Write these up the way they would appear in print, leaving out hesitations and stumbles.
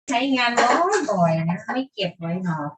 ใช้งานบ่อยๆนะไม่เก็บไว้หรอก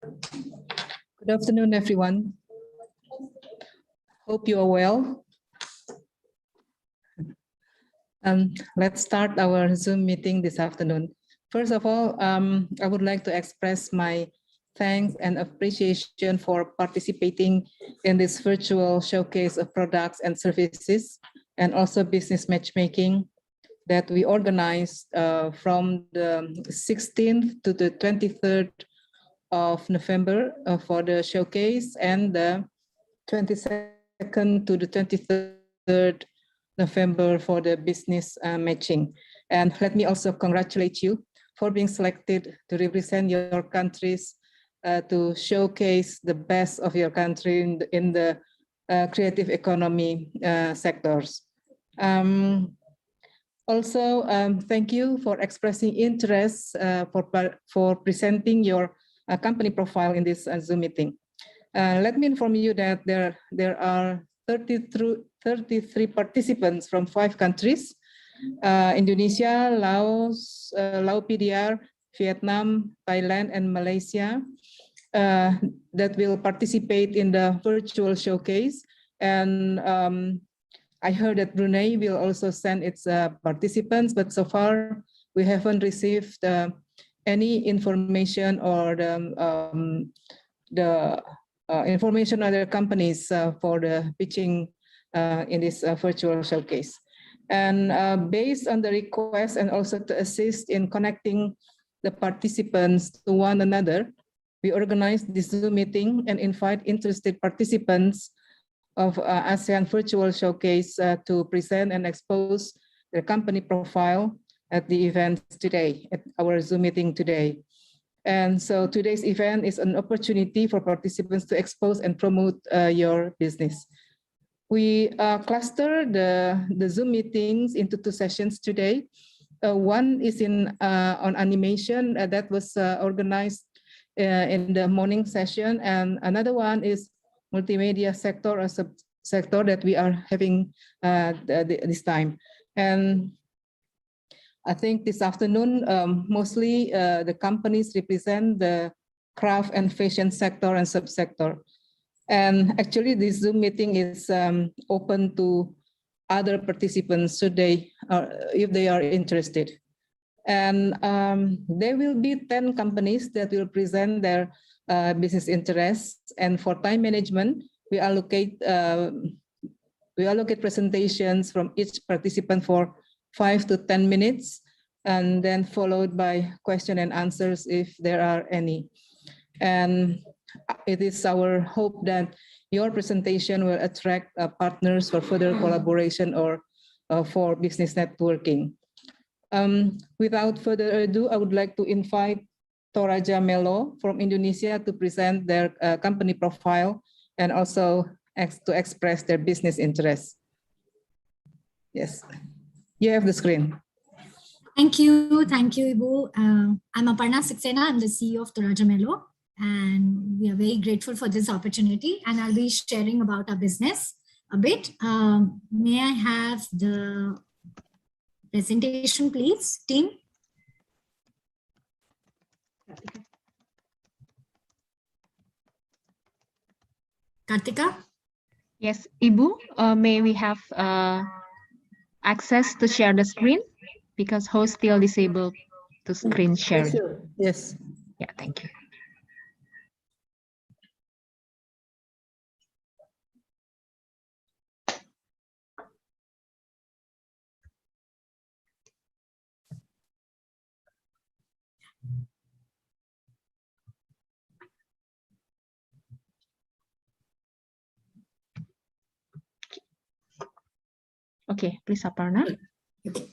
Good afternoon, everyone. Hope you are well. Let's start our Zoom meeting this afternoon. First of all, I would like to express my thanks and appreciation for participating in this virtual showcase of products and services, and also business matchmaking that we organized from the 16th to the 23rd of November for the showcase, and the 22nd to the 23rd November for the business matching. And let me also congratulate you for being selected to represent your countries to showcase the best of your country in the creative economy sectors. Also, thank you for expressing interest for presenting your company profile in this Zoom meeting. Let me inform you that there are 33 participants from 5 countries: Indonesia, Laos, PDR, Vietnam, Thailand, and Malaysia, that will participate in the virtual showcase. And I heard that Brunei will also send its participants, but so far we haven't received any information or the information on other companies for the pitching in this virtual showcase. And based on the request, and also to assist in connecting the participants to one another, we organized this Zoom meeting and invite interested participants of ASEAN virtual showcase to present and expose their company profile at the event today, at our Zoom meeting today. And so today's event is an opportunity for participants to expose and promote your business. We cluster the Zoom meetings into 2 sessions today. One is on animation that was organized in the morning session, and another one is multimedia sector or subsector that we are having this time. And I think this afternoon, mostly the companies represent the craft and fashion sector and subsector. And actually this Zoom meeting is open to other participants if they are interested. And there will be 10 companies that will present their business interests. And for time management, we allocate presentations from each participant for 5 to 10 minutes, and then followed by question and answers if there are any. And it is our hope that your presentation will attract partners for further collaboration or for business networking. Without further ado, I would like to invite Toraja Melo from Indonesia to present their company profile and also to express their business interests. Yes. You have the screen. Thank you, Ibu. I'm Aparna Saxena. I'm the CEO of Toraja Melo, and we are very grateful for this opportunity. And I'll be sharing about our business a bit. May I have the presentation, please, team? Kartika? Yes, Ibu, may we have access to share the screen, because host still disabled to screen share. Yes, sure. Yes. Yeah, thank you. Okay, please, Aparna. Okay.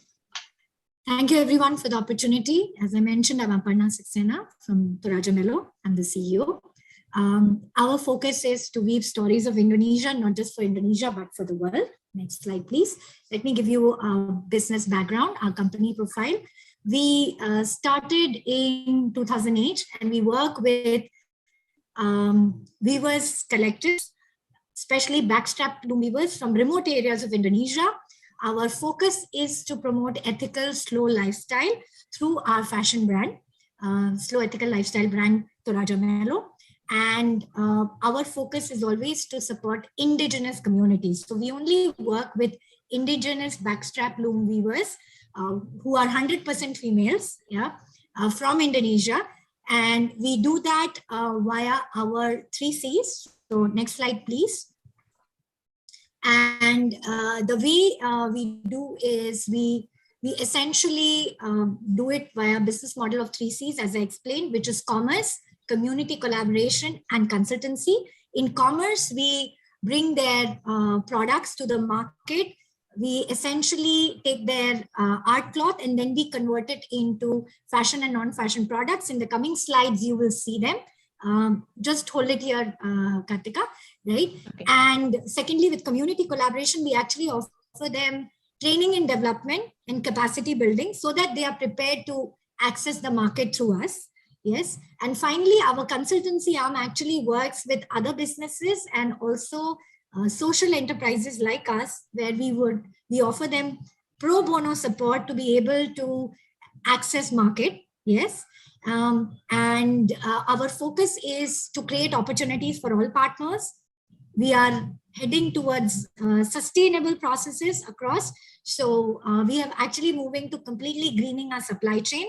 Thank you, everyone, for the opportunity. As I mentioned, I'm Aparna Saxena from Toraja Melo. I'm the CEO. Our focus is to weave stories of Indonesia, not just for Indonesia, but for the world. Next slide, please. Let me give you a business background, our company profile. We started in 2008, and we work with weavers collectives, especially backstrap loom weavers from remote areas of Indonesia. Our focus is to promote ethical, slow lifestyle through our fashion brand, slow ethical lifestyle brand Toraja Melo. And our focus is always to support indigenous communities. So we only work with indigenous backstrap loom weavers who are 100% females, yeah, from Indonesia. And we do that via our 3 Cs. So next slide, please. And the way we do is we essentially do it via business model of 3 Cs, as I explained, which is commerce, community collaboration, and consultancy. In commerce, we bring their products to the market. We essentially take their art cloth and then we convert it into fashion and non-fashion products. In the coming slides, you will see them. Just hold it here, Kartika, right? Okay. And secondly, with community collaboration, we actually offer them training and development and capacity building so that they are prepared to access the market through us. Yes. And finally, our consultancy arm actually works with other businesses and also social enterprises like us, where we offer them pro bono support to be able to access market. Yes. And our focus is to create opportunities for all partners. We are heading towards sustainable processes across. So we are actually moving to completely greening our supply chain,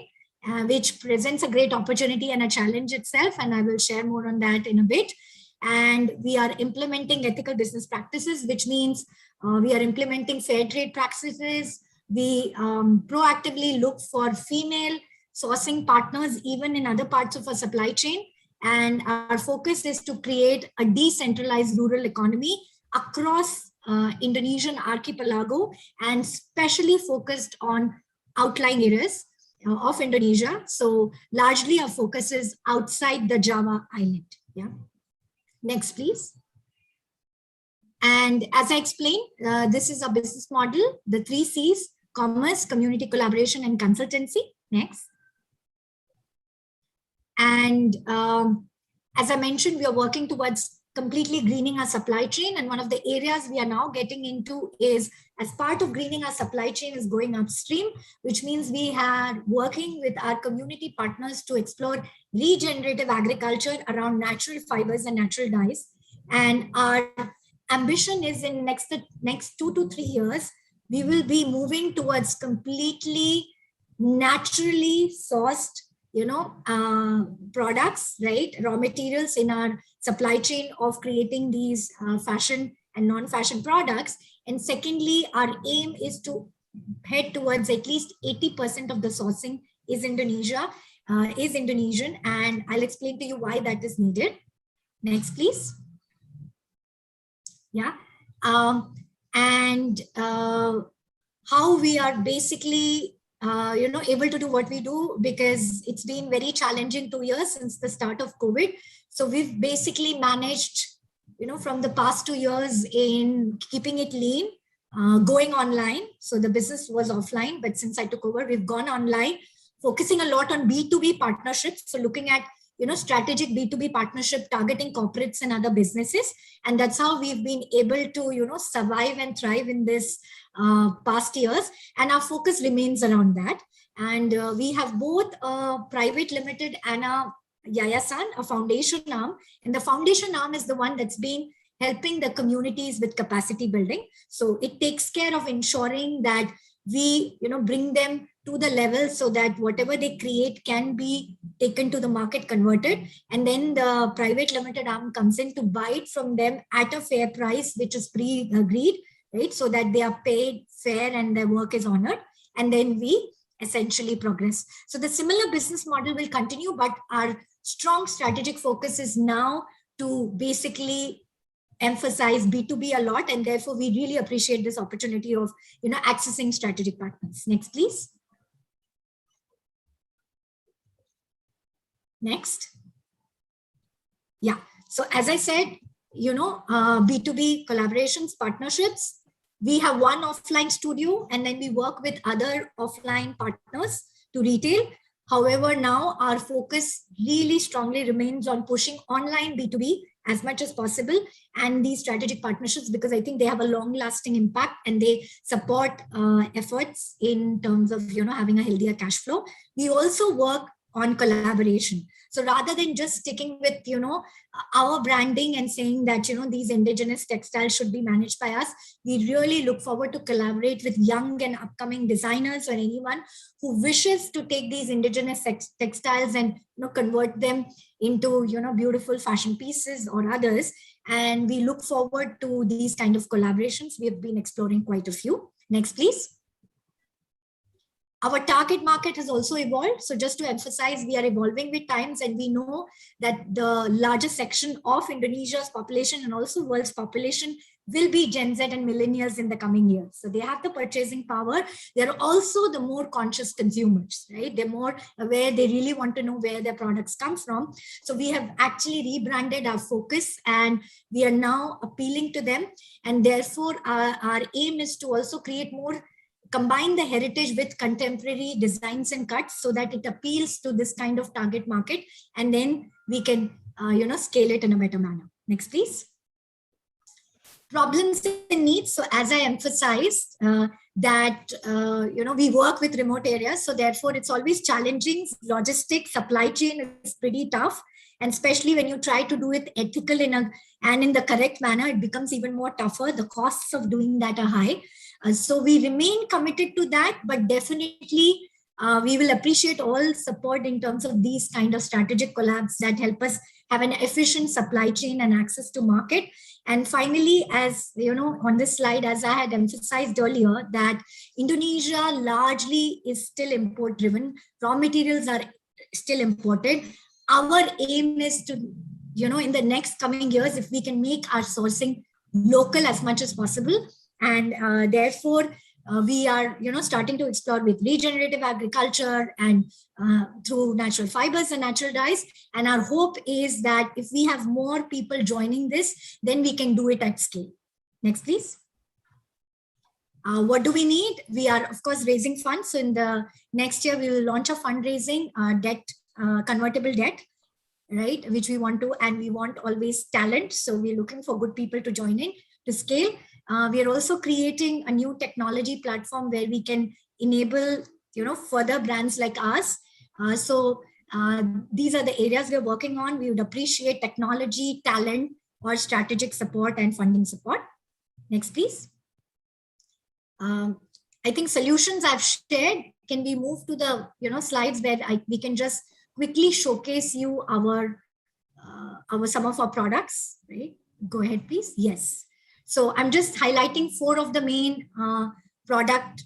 which presents a great opportunity and a challenge itself. And I will share more on that in a bit. And we are implementing ethical business practices, which means we are implementing fair trade practices. We proactively look for female sourcing partners, even in other parts of our supply chain. And our focus is to create a decentralized rural economy across Indonesian archipelago, and especially focused on outlying areas of Indonesia. So largely our focus is outside the Java island. Yeah. Next, please. And as I explained, this is a business model, the 3 Cs: commerce, community collaboration, and consultancy. Next. And as I mentioned, we are working towards completely greening our supply chain. And one of the areas we are now getting into is, as part of greening our supply chain, is going upstream, which means we are working with our community partners to explore regenerative agriculture around natural fibers and natural dyes. And our ambition is in next 2 to 3 years, we will be moving towards completely naturally sourced, products, right? Raw materials in our supply chain of creating these fashion and non-fashion products. And secondly, our aim is to head towards at least 80% of the sourcing is Indonesian, and I'll explain to you why that is needed. Next, please. Yeah. And how we are basically able to do what we do, because it's been very challenging 2 years since the start of COVID. So we've basically managed, from the past 2 years in keeping it lean, going online. So the business was offline, but since I took over, we've gone online, focusing a lot on B2B partnerships. So looking at, strategic B2B partnership, targeting corporates and other businesses. And that's how we've been able to, survive and thrive in this past years. And our focus remains around that. And we have both a private limited and a Yayasan, a foundation arm. And the foundation arm is the one that's been helping the communities with capacity building. So it takes care of ensuring that we, bring them to the level so that whatever they create can be taken to the market, converted. And then the private limited arm comes in to buy it from them at a fair price, which is pre-agreed, right? So that they are paid fair and their work is honored. And then we essentially progress. So the similar business model will continue, but our strong strategic focus is now to basically emphasize B2B a lot. And therefore we really appreciate this opportunity of, accessing strategic partners. Next, please. Next. Yeah. So as I said, B2B collaborations, partnerships, we have one offline studio and then we work with other offline partners to retail. However, now our focus really strongly remains on pushing online B2B as much as possible, and these strategic partnerships, because I think they have a long lasting impact and they support efforts in terms of, having a healthier cash flow. We also work on collaboration. So rather than just sticking with, our branding and saying that, these indigenous textiles should be managed by us, we really look forward to collaborate with young and upcoming designers or anyone who wishes to take these indigenous textiles and convert them into beautiful fashion pieces or others. And we look forward to these kind of collaborations. We have been exploring quite a few. Next, please. Our target market has also evolved. So just to emphasize, we are evolving with times, and we know that the largest section of Indonesia's population and also world's population will be Gen Z and millennials in the coming years. So they have the purchasing power. They're also the more conscious consumers, right? They're more aware. They really want to know where their products come from. So we have actually rebranded our focus, and we are now appealing to them. And therefore, our aim is to also create more, combine the heritage with contemporary designs and cuts so that it appeals to this kind of target market, and then we can scale it in a better manner. Next, please. Problems and needs. So as I emphasized that we work with remote areas, so therefore it's always challenging. Logistics, supply chain is pretty tough, and especially when you try to do it ethical and in the correct manner, it becomes even more tougher. The costs of doing that are high. So we remain committed to that, but definitely we will appreciate all support in terms of these kind of strategic collabs that help us have an efficient supply chain and access to market. And finally, as on this slide, as I had emphasized earlier, that Indonesia largely is still import driven. Raw materials are still imported. Our aim is to, in the next coming years, if we can make our sourcing local as much as possible. And therefore, we are, starting to explore with regenerative agriculture and through natural fibers and natural dyes. And our hope is that if we have more people joining this, then we can do it at scale. Next, please. What do we need? We are, of course, raising funds. So in the next year, we will launch a fundraising convertible debt, right? Which we want to, and we want always talent. So we're looking for good people to join in to scale. We are also creating a new technology platform where we can enable, further brands like us. So these are the areas we're working on. We would appreciate technology, talent, or strategic support and funding support. Next, please. I think solutions I've shared. Can we move to the slides where we can just quickly showcase you our some of our products, right? Go ahead, please. Yes. So I'm just highlighting 4 of the main product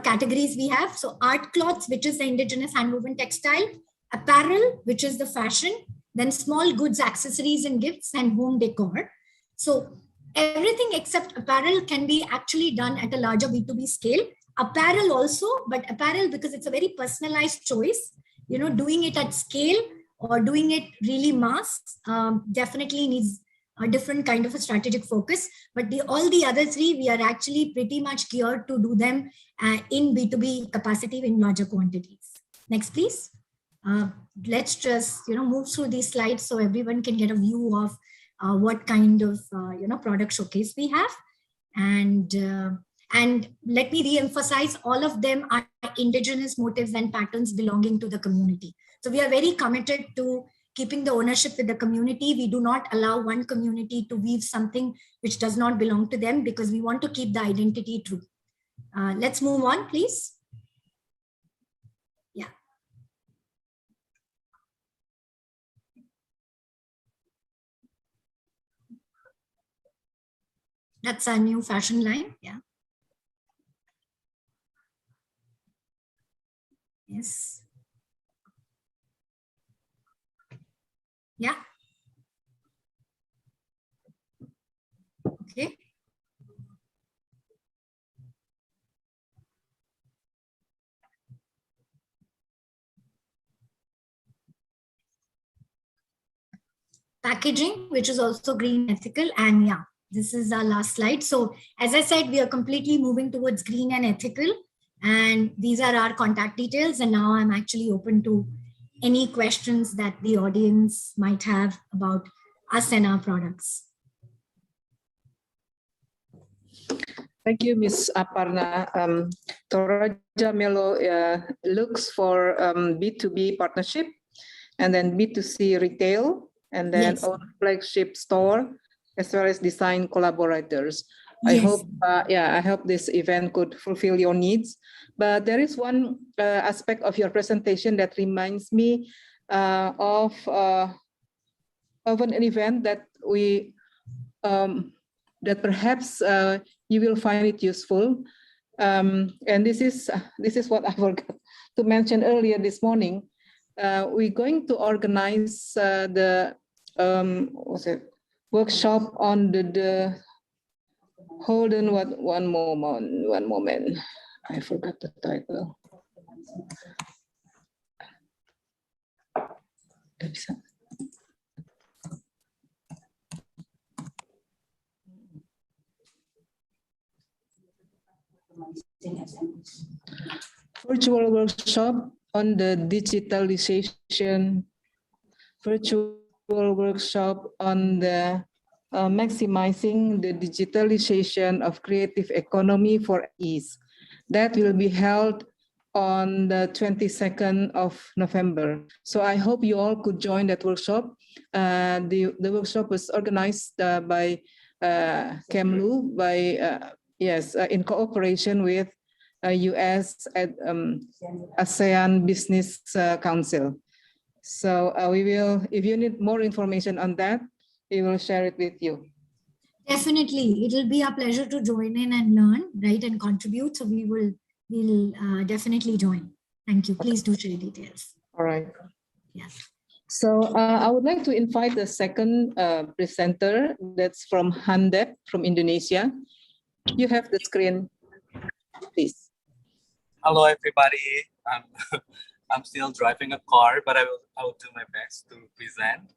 categories we have. So art cloths, which is the indigenous handwoven textile; apparel, which is the fashion; then small goods, accessories and gifts; and home decor. So everything except apparel can be actually done at a larger B2B scale. Apparel also, but apparel, because it's a very personalized choice, doing it at scale or doing it really mass definitely needs a different kind of a strategic focus. But all the other 3, we are actually pretty much geared to do them in B2B capacity in larger quantities. Next, please. Let's just move through these slides so everyone can get a view of what kind of product showcase we have. And let me re-emphasize, all of them are indigenous motifs and patterns belonging to the community. So we are very committed to keeping the ownership with the community. We do not allow one community to weave something which does not belong to them, because we want to keep the identity true. Let's move on, please. Yeah. That's our new fashion line. Yeah. Yes. Yeah. Okay. Packaging, which is also green, ethical, and yeah, this is our last slide. So as I said, we are completely moving towards green and ethical, and these are our contact details. And now I'm actually open to any questions that the audience might have about us and our products. Thank you, Ms. Aparna. Toraja Melo looks for B2B partnership, and then B2C retail, and then Yes. own flagship store, as well as design collaborators. Yes. I hope this event could fulfill your needs. But there is one aspect of your presentation that reminds me of an event that we that perhaps you will find it useful. And this is what I forgot to mention earlier this morning. We're going to organize the workshop on the hold on one moment. I forgot the title. Virtual workshop on the digitalization, virtual workshop on the maximizing the digitalization of creative economy for ease. That will be held on the 22nd of November. So I hope you all could join that workshop. The workshop was organized by KEMLU, in cooperation with US ASEAN Business Council. So we will, if you need more information on that, we will share it with you. Definitely, it will be a pleasure to join in and learn, right, and contribute. So we'll definitely join. Thank you. Please do share details. All right. Yes. So I would like to invite the second presenter. That's from Handep from Indonesia. You have the screen, please. Hello, everybody. I'm still driving a car, but I will do my best to present.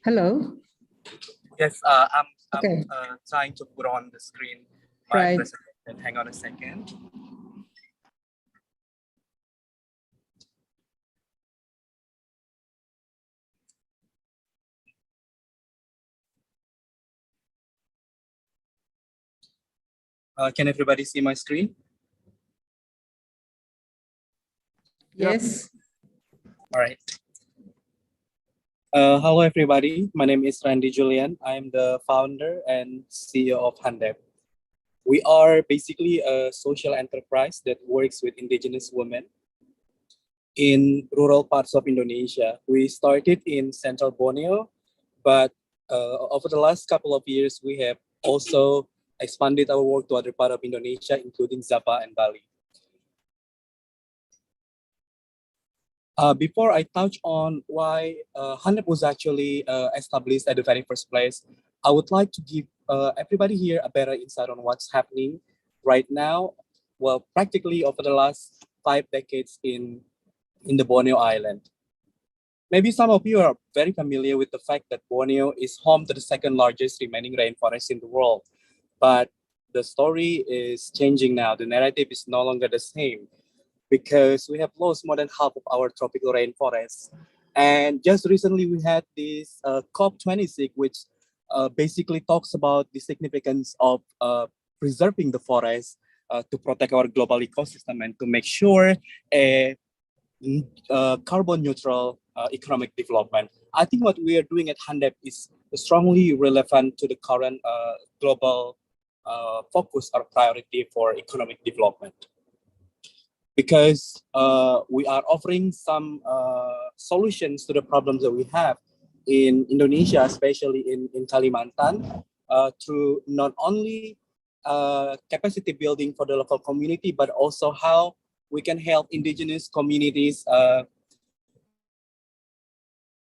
Hello. Yes, I'm Okay. trying to put on the screen my Right. presentation. Hang on a second. Can everybody see my screen? Yes. All right. Hello, everybody. My name is Randy Julian. I'm the founder and CEO of Handep. We are basically a social enterprise that works with indigenous women in rural parts of Indonesia. We started in central Borneo, but over the last couple of years, we have also expanded our work to other parts of Indonesia, including Java and Bali. Before I touch on why Handep was actually established at the very first place, I would like to give everybody here a better insight on what's happening right now. Well, practically over the last 5 decades in the Borneo Island. Maybe some of you are very familiar with the fact that Borneo is home to the second largest remaining rainforest in the world. But the story is changing now. The narrative is no longer the same because we have lost more than half of our tropical rainforests. And just recently we had this COP26, which basically talks about the significance of preserving the forest to protect our global ecosystem and to make sure a carbon neutral economic development. I think what we are doing at Handep is strongly relevant to the current global focus or priority for economic development. Because we are offering some solutions to the problems that we have in Indonesia, especially in Kalimantan, through not only capacity building for the local community, but also how we can help indigenous communities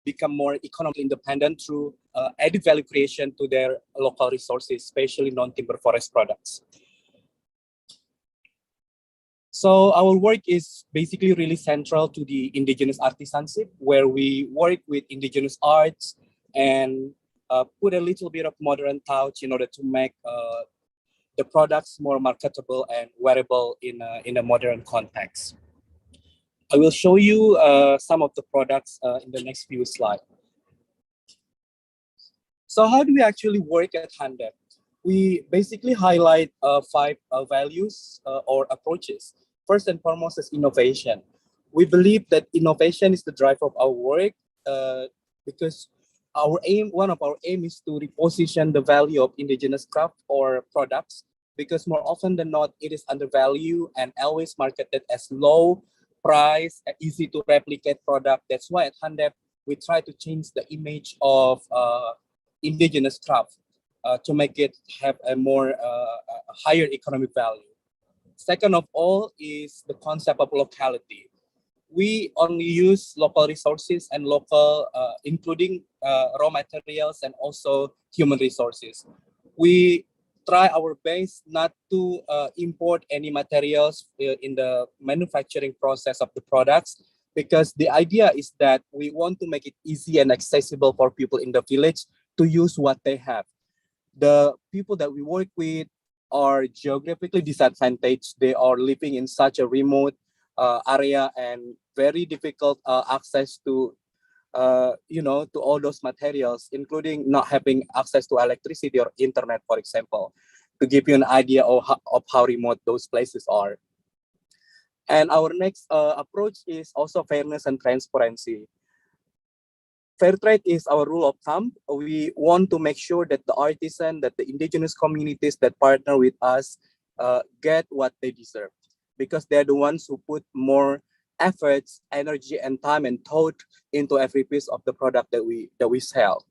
become more economically independent through added value creation to their local resources, especially non-timber forest products. So our work is basically really central to the indigenous artisanship, where we work with indigenous arts and put a little bit of modern touch in order to make the products more marketable and wearable in a modern context. I will show you some of the products in the next few slides. So how do we actually work at Handep? We basically highlight five values or approaches. First and foremost is innovation. We believe that innovation is the drive of our work because one of our aim is to reposition the value of indigenous craft or products, because more often than not, it is undervalued and always marketed as low price, easy to replicate product. That's why at Handep, we try to change the image of indigenous craft to make it have a more higher economic value. Second of all is the concept of locality. We only use local resources and local, including raw materials and also human resources. We try our best not to import any materials in the manufacturing process of the products, because the idea is that we want to make it easy and accessible for people in the village to use what they have. The people that we work with are geographically disadvantaged. They are living in such a remote area and very difficult access to to all those materials, including not having access to electricity or internet, for example, to give you an idea of how remote those places are. And our next approach is also fairness and transparency. Fair trade is our rule of thumb. We want to make sure that the artisan, that the indigenous communities that partner with us get what they deserve, because they're the ones who put more efforts, energy, and time and thought into every piece of the product that we sell.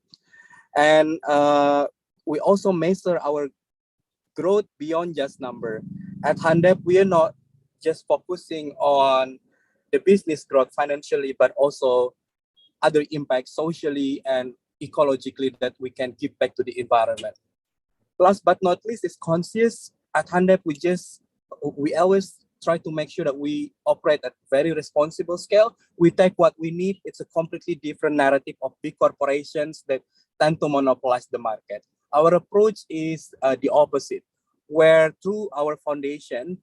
And we also measure our growth beyond just number. At Handep, we are not just focusing on the business growth financially, but also other impacts socially and ecologically that we can give back to the environment. Last but not least is conscious. At Handep, we always try to make sure that we operate at very responsible scale. We take what we need. It's a completely different narrative of big corporations that tend to monopolize the market. Our approach is the opposite, where through our foundation,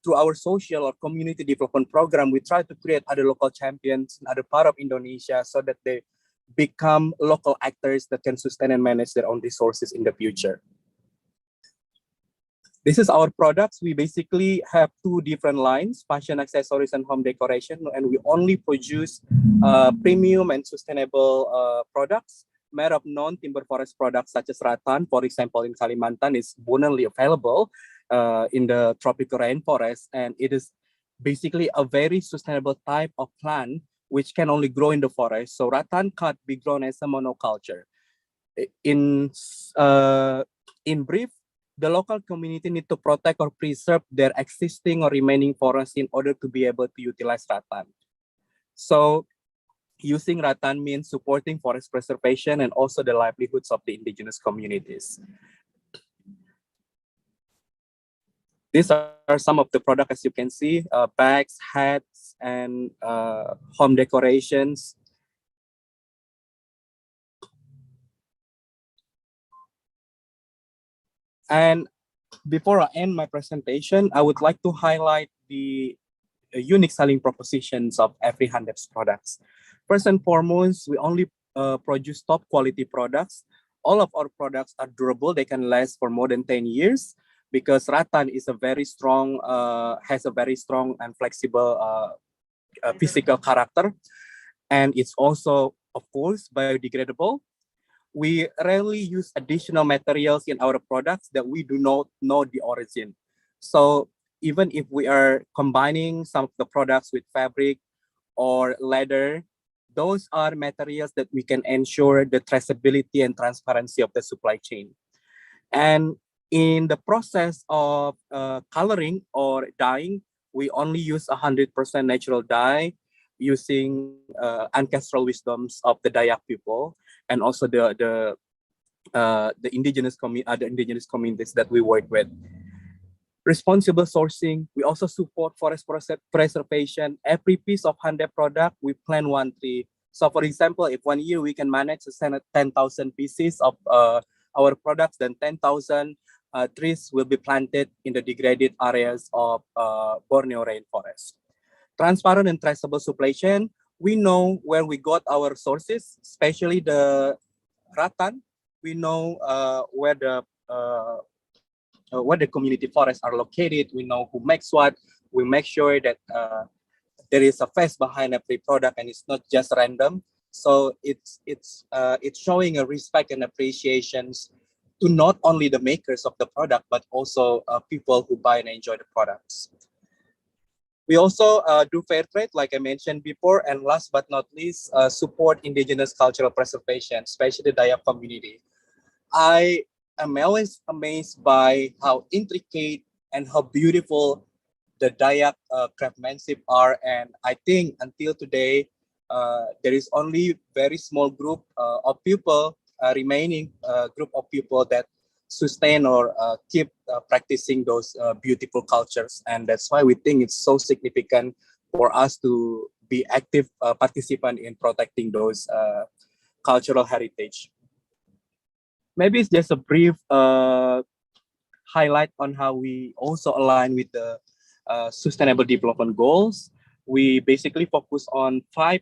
through our social or community development program, we try to create other local champions in other part of Indonesia so that they become local actors that can sustain and manage their own resources in the future. This is our products. We basically have two different lines, fashion accessories and home decoration, and we only produce premium and sustainable products made of non-timber forest products such as rattan, for example, in Kalimantan is abundantly available in the tropical rainforest, and it is basically a very sustainable type of plant which can only grow in the forest. So rattan can't be grown as a monoculture. In brief, the local community need to protect or preserve their existing or remaining forests in order to be able to utilize rattan. So using rattan means supporting forest preservation and also the livelihoods of the indigenous communities. These are some of the products, as you can see, bags, hats, and home decorations. And before I end my presentation, I would like to highlight the unique selling propositions of every Handep's products. First and foremost, we only produce top quality products. All of our products are durable. They can last for more than 10 years because rattan is has a very strong and flexible physical character. And it's also, of course, biodegradable. We rarely use additional materials in our products that we do not know the origin. So even if we are combining some of the products with fabric or leather, those are materials that we can ensure the traceability and transparency of the supply chain. And in the process of coloring or dyeing, we only use 100% natural dye using ancestral wisdoms of the Dayak people and also the indigenous communities that we work with. Responsible sourcing. We also support forest preservation. Every piece of Handep product, we plant one tree. So for example, if 1 year we can manage to send 10,000 pieces of our products, then 10,000 trees will be planted in the degraded areas of Borneo rainforest. Transparent and traceable supply chain. We know where we got our sources, especially the rattan. We know where the community forests are located. We know who makes what. We make sure that there is a face behind every product and it's not just random. So it's showing a respect and appreciations to not only the makers of the product, but also people who buy and enjoy the products. We also do fair trade, like I mentioned before, and last but not least, support indigenous cultural preservation, especially the Dayak community. I am always amazed by how intricate and how beautiful the Dayak craftsmanship are, and I think until today, there is only very small group of people, remaining group of people that sustain or keep practicing those beautiful cultures. And that's why we think it's so significant for us to be active participant in protecting those cultural heritage. Maybe it's just a brief highlight on how we also align with the Sustainable Development Goals. We basically focus on 5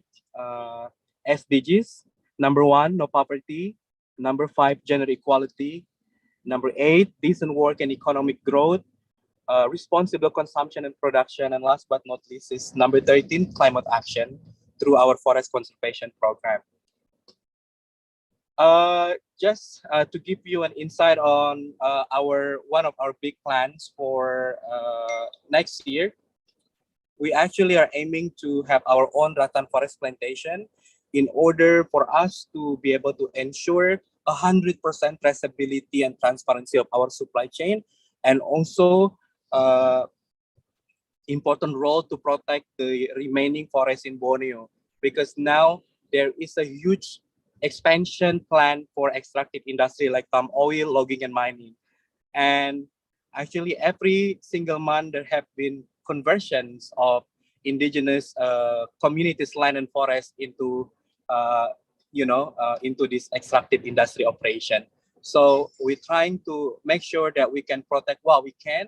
SDGs. Number 1, no poverty. Number 5, gender equality. Number 8, decent work and economic growth, responsible consumption and production, and last but not least is number 13, climate action through our forest conservation program. Just to give you an insight on one of our big plans for next year, we actually are aiming to have our own rattan forest plantation in order for us to be able to ensure 100% traceability and transparency of our supply chain, and also important role to protect the remaining forests in Borneo, because now there is a huge expansion plan for extractive industry like palm oil, logging and mining. And actually every single month there have been conversions of indigenous communities, land and forest into into this extractive industry operation. So we're trying to make sure that we can protect what we can,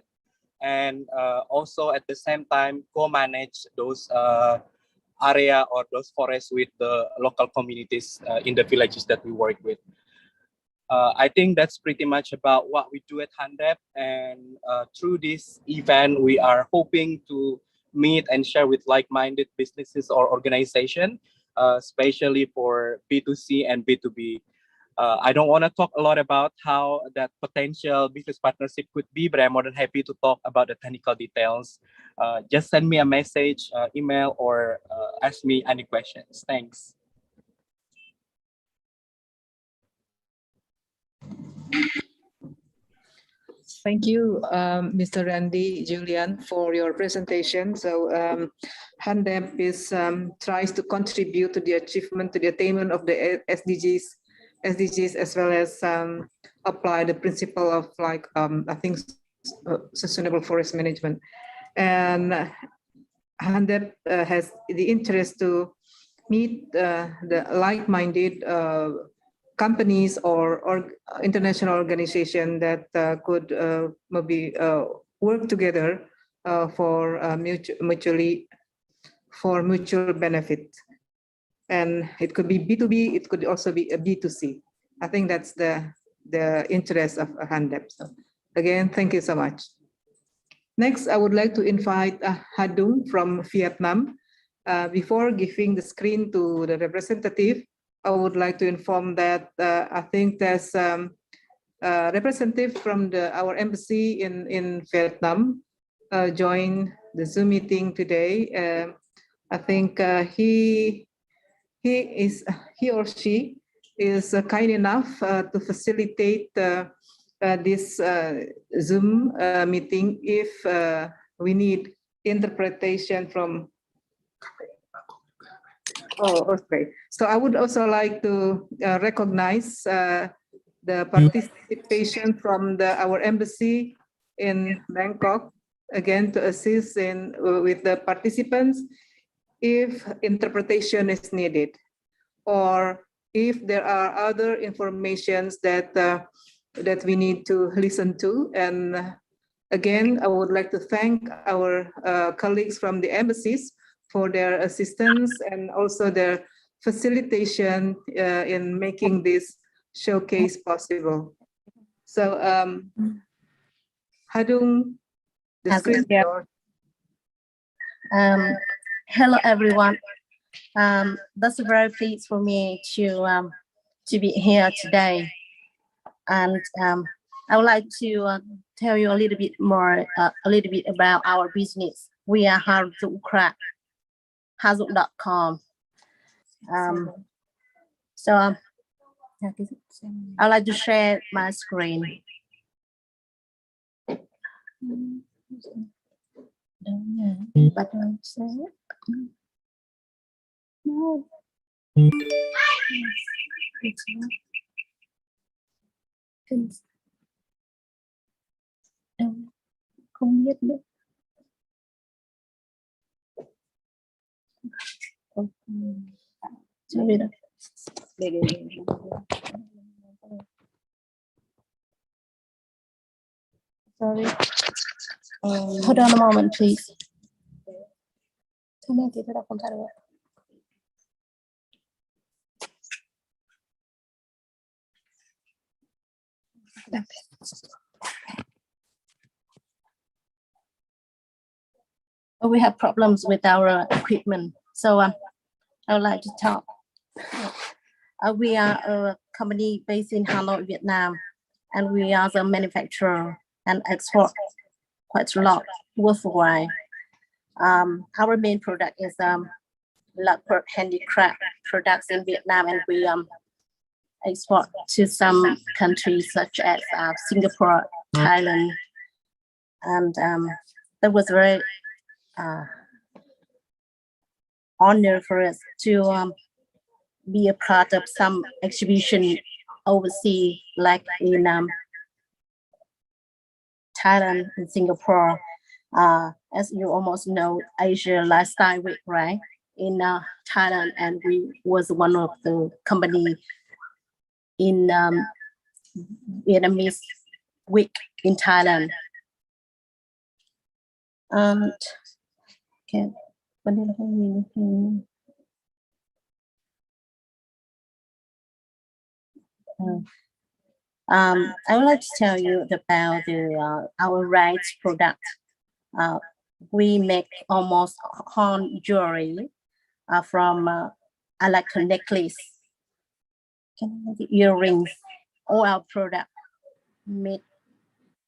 and also at the same time co-manage those area or those forests with the local communities in the villages that we work with. I think that's pretty much about what we do at Handep, and through this event we are hoping to meet and share with like-minded businesses or organizations, especially for B2C and B2B. I don't want to talk a lot about how that potential business partnership could be, but I'm more than happy to talk about the technical details. Just send me a message, email, or ask me any questions. Thanks. Thank you, Mr. Randy Julian, for your presentation. So Handep tries to contribute to the achievement, to the attainment of the SDGs, as well as apply the principle of I think sustainable forest management. And Handep has the interest to meet the like-minded companies or international organization that could maybe work together for mutual benefit. And it could be B2B, it could also be a B2C. I think that's the interest of Handep. So again, thank you so much. Next, I would like to invite Hadung from Vietnam. Before giving the screen to the representative, I would like to inform that I think there's a representative from our embassy in Vietnam joined the Zoom meeting today. I think he or she is kind enough to facilitate this Zoom meeting if we need interpretation from. Oh, okay. So I would also like to recognize the participation from our embassy in Bangkok, again to assist with the participants if interpretation is needed, or if there are other informations that that we need to listen to. And again, I would like to thank our colleagues from the embassies for their assistance and also their facilitation in making this showcase possible. So, Hadung, the screen is yours. Hello everyone. That's very pleased for me to be here today, and I would like to tell you a little bit more, about our business. We are hazuk.com. So I'd like to share my screen. But no. Không biết nữa. Sorry. Sorry. Hold on a moment, please. We have problems with our equipment, so I would like to talk. We are a company based in Hanoi, Vietnam, and we are the manufacturer and export quite a lot worldwide. Our main product is lacquer handicraft products in Vietnam, and we export to some countries such as Singapore, Thailand, and that was very honor for us to be a part of some exhibition overseas, like in Thailand and Singapore. As you almost know, Asia Lifestyle Week, right? In Thailand, and we was one of the company in Vietnamese week in Thailand. And okay, I would like to tell you about our rights product. We make almost horn jewelry from like a necklace, earrings. All our product made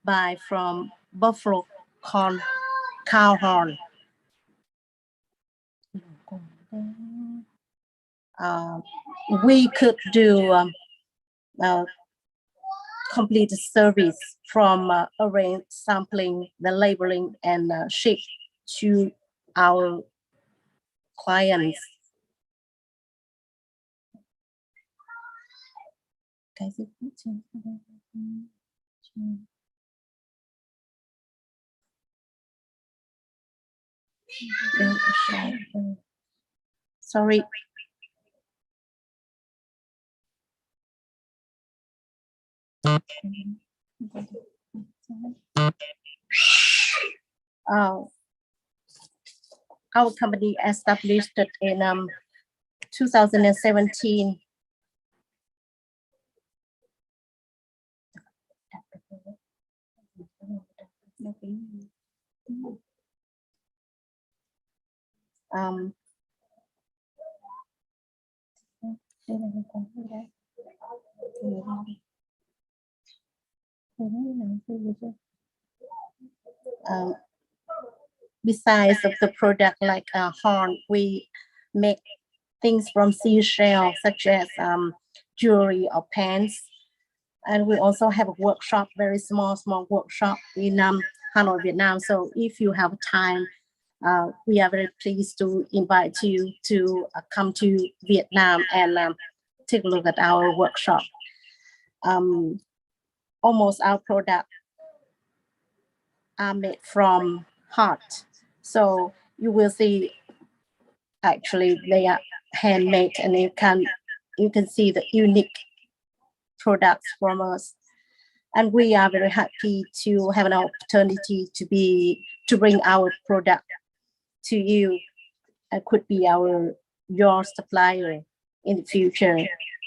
by from buffalo horn, cow horn. We could do complete service from arrange sampling, the labeling, and ship to our clients. Sorry. Our company established in 2017. Besides of the product like horn, we make things from seashell, such as jewelry or pants. And we also have a workshop, very small workshop in Hanoi, Vietnam. So if you have time, we are very pleased to invite you to come to Vietnam and take a look at our workshop. Almost our product are made from heart. So you will see actually they are handmade, and you can see the unique products from us. And we are very happy to have an opportunity to bring our product to you. And could be your supplier in the future.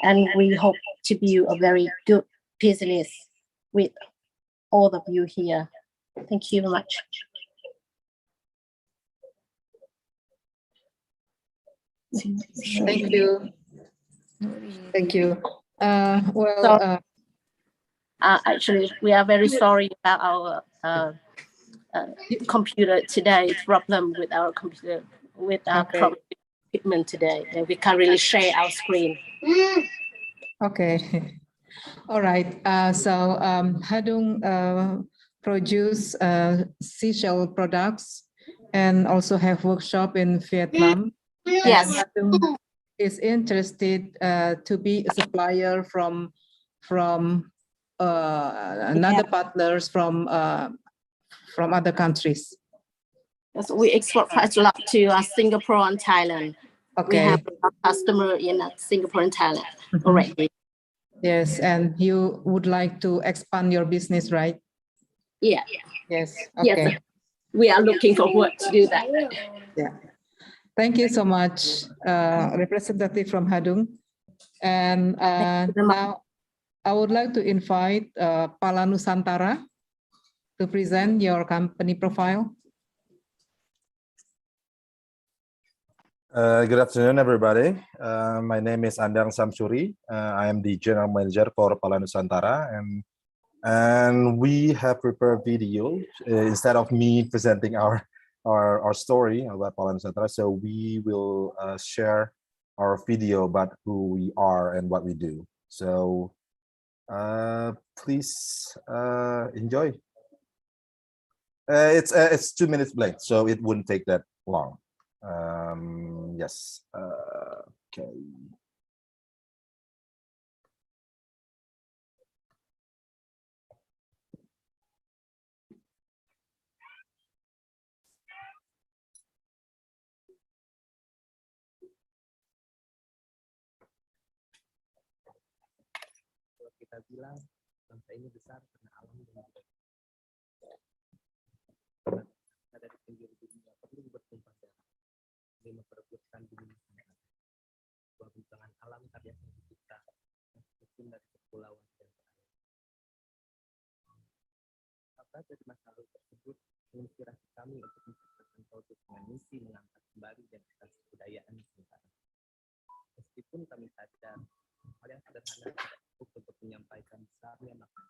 And we hope to build a very good business with all of you here. Thank you very much. Thank you. Thank you. Well, So- Actually, we are very sorry about our computer today. Problem with our computer, with our Okay. problem with equipment today, and we can't really share our screen. okay. All right. So Hadung produce seashell products and also have workshop in Vietnam. Yes. And Hadung is interested to be a supplier from another partners from other countries. Yes, we export quite a lot to Singapore and Thailand. We Okay. have a customer in Singapore and Thailand already. Yes, and you would like to expand your business, right? Yeah. Yes. Yes. Okay. We are looking forward to do that. Yeah. Thank you so much, representative from Hadung. And now I would like to invite Pala Nusantara to present your company profile. Good afternoon, everybody. My name is Andang Samsuri. I am the general manager for Pala Nusantara, and we have prepared video instead of me presenting our story about Pala Nusantara. So we will share our video about who we are and what we do. So please enjoy. It's 2 minutes late, so it wouldn't take that long. Yes. Okay. Kita bilang bangsa ini besar karena alam dan budaya. Dari penjuru dunia perlu bertumpah darah demi memperebutkan bumi Nusantara. Sebuah bentangan alam karya sang pencipta yang tersusun dari kepulauan dan perairan. Apa dari masa lalu tersebut menginspirasi kami untuk menciptakan produk dengan misi mengangkat kembali identitas kebudayaan Nusantara. Meskipun kami sadar hal yang sederhana tidak cukup untuk menyampaikan besarnya makna.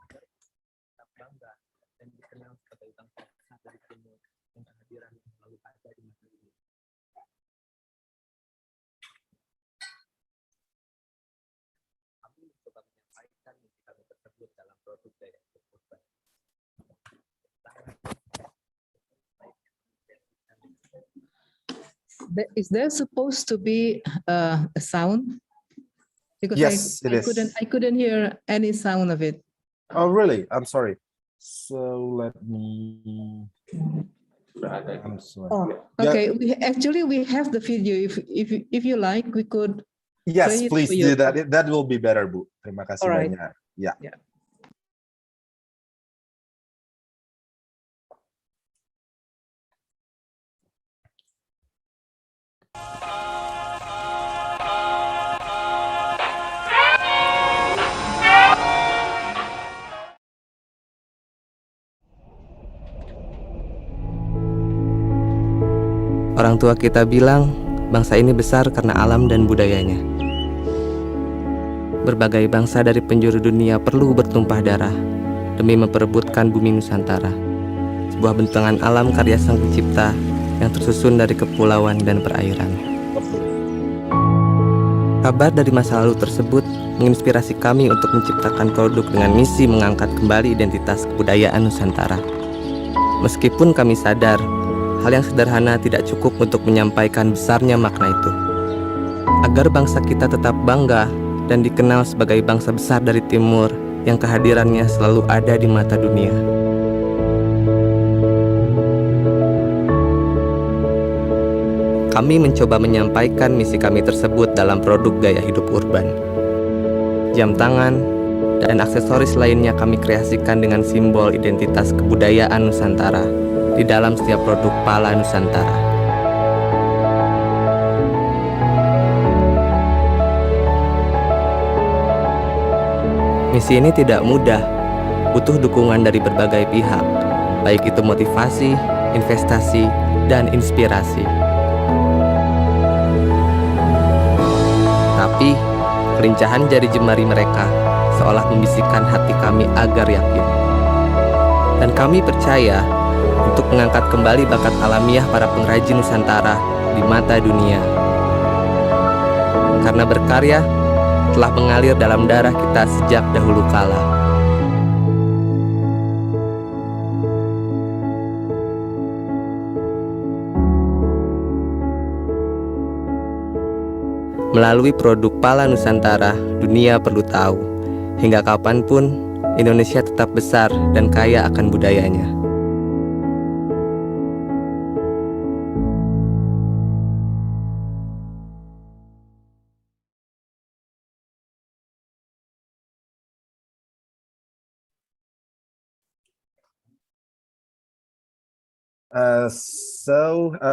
Agar tetap bangga dan dikenal sebagai bangsa besar dari timur yang kehadiran selalu ada di masa ini. Kami mencoba menyampaikan misi kami tersebut dalam produk daya ekspor. Is there supposed to be a sound? Because Yes, it is. I couldn't hear any sound of it. Oh, really? I'm sorry. So let me. I'm sorry. Oh, Yeah. okay. We have the video. If you like, we could. Yes, play it please for you. do that. That will be better, Bu. Terima kasih All right. banyak. Yeah. Yeah. Orang tua kita bilang, bangsa ini besar karena alam dan budayanya. Berbagai bangsa dari penjuru dunia perlu bertumpah darah demi memperebutkan bumi Nusantara. Sebuah bentangan alam karya sang pencipta yang tersusun dari kepulauan dan perairan. Kabar dari masa lalu tersebut menginspirasi kami untuk menciptakan produk dengan misi mengangkat kembali identitas kebudayaan Nusantara. Meskipun kami sadar, hal yang sederhana tidak cukup untuk menyampaikan besarnya makna itu. Agar bangsa kita tetap bangga dan dikenal sebagai bangsa besar dari timur yang kehadirannya selalu ada di mata dunia. Kami mencoba menyampaikan misi kami tersebut dalam produk gaya hidup urban. Jam tangan dan aksesoris lainnya kami kreasikan dengan simbol identitas kebudayaan Nusantara di dalam setiap produk Pala Nusantara. Misi ini tidak mudah, butuh dukungan dari berbagai pihak, baik itu motivasi, investasi, dan inspirasi. Tapi, kelincahan jari jemari mereka seolah membisikkan hati kami agar yakin. Dan kami percaya untuk mengangkat kembali bakat alamiah para pengrajin Nusantara di mata dunia. Karena berkarya telah mengalir dalam darah kita sejak dahulu kala. Melalui produk Pala Nusantara, dunia perlu tahu, hingga kapanpun Indonesia tetap besar dan kaya akan budayanya.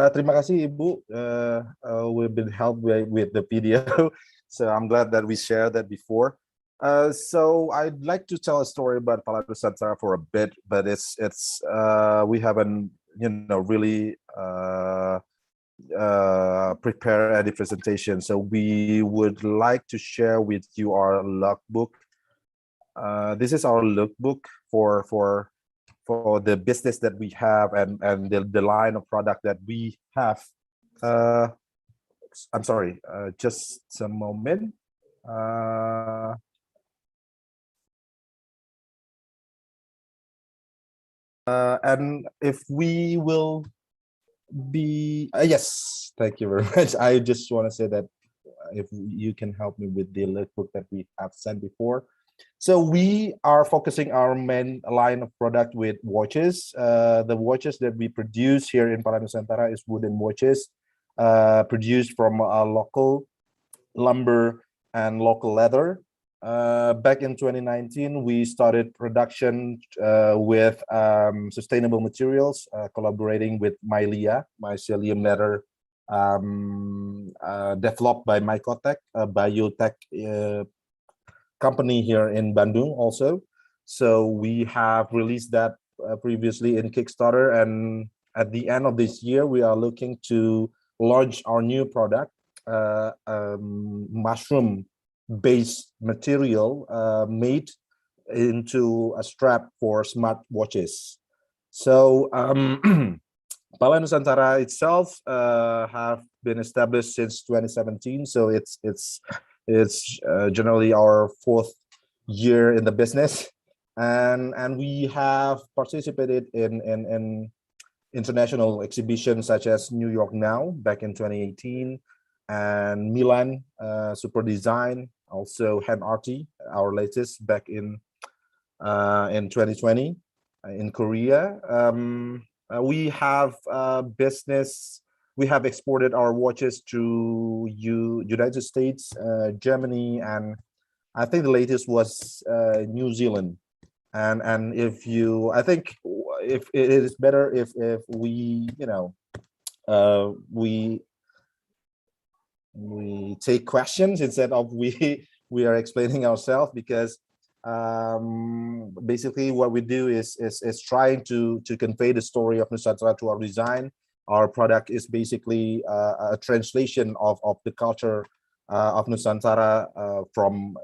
Terima kasih Ibu. We've been helped with the video, so I'm glad that we shared that before. So I'd like to tell a story about Pala Nusantara for a bit, but we haven't really prepare any presentation. So we would like to share with you our logbook. This is our lookbook for the business that we have and the line of product that we have. I'm sorry, just a moment. And if we will be, yes, thank you very much. I just want to say that if you can help me with the lookbook that we have sent before. So we are focusing our main line of product with watches. The watches that we produce here in Pala Nusantara is wooden watches produced from local lumber and local leather. Back in 2019, we started production with sustainable materials, collaborating with mycelium leather, developed by Mycotech, a biotech company here in Bandung also. So we have released that previously in Kickstarter, and at the end of this year we are looking to launch our new product, mushroom based material made into a strap for smart watches. So Pala Nusantara itself have been established since 2017, so it's generally our 4th year in the business, and we have participated in international exhibitions such as New York Now back in 2018, and Milan Super Design, also Hand Arty, our latest, back in 2020 in Korea. We have business. We have exported our watches to United States, Germany, and I think the latest was New Zealand. And if you, I think if it is better if we, we take questions instead of we are explaining ourselves, because basically what we do is trying to convey the story of Nusantara to our design. Our product is basically a translation of the culture of Nusantara from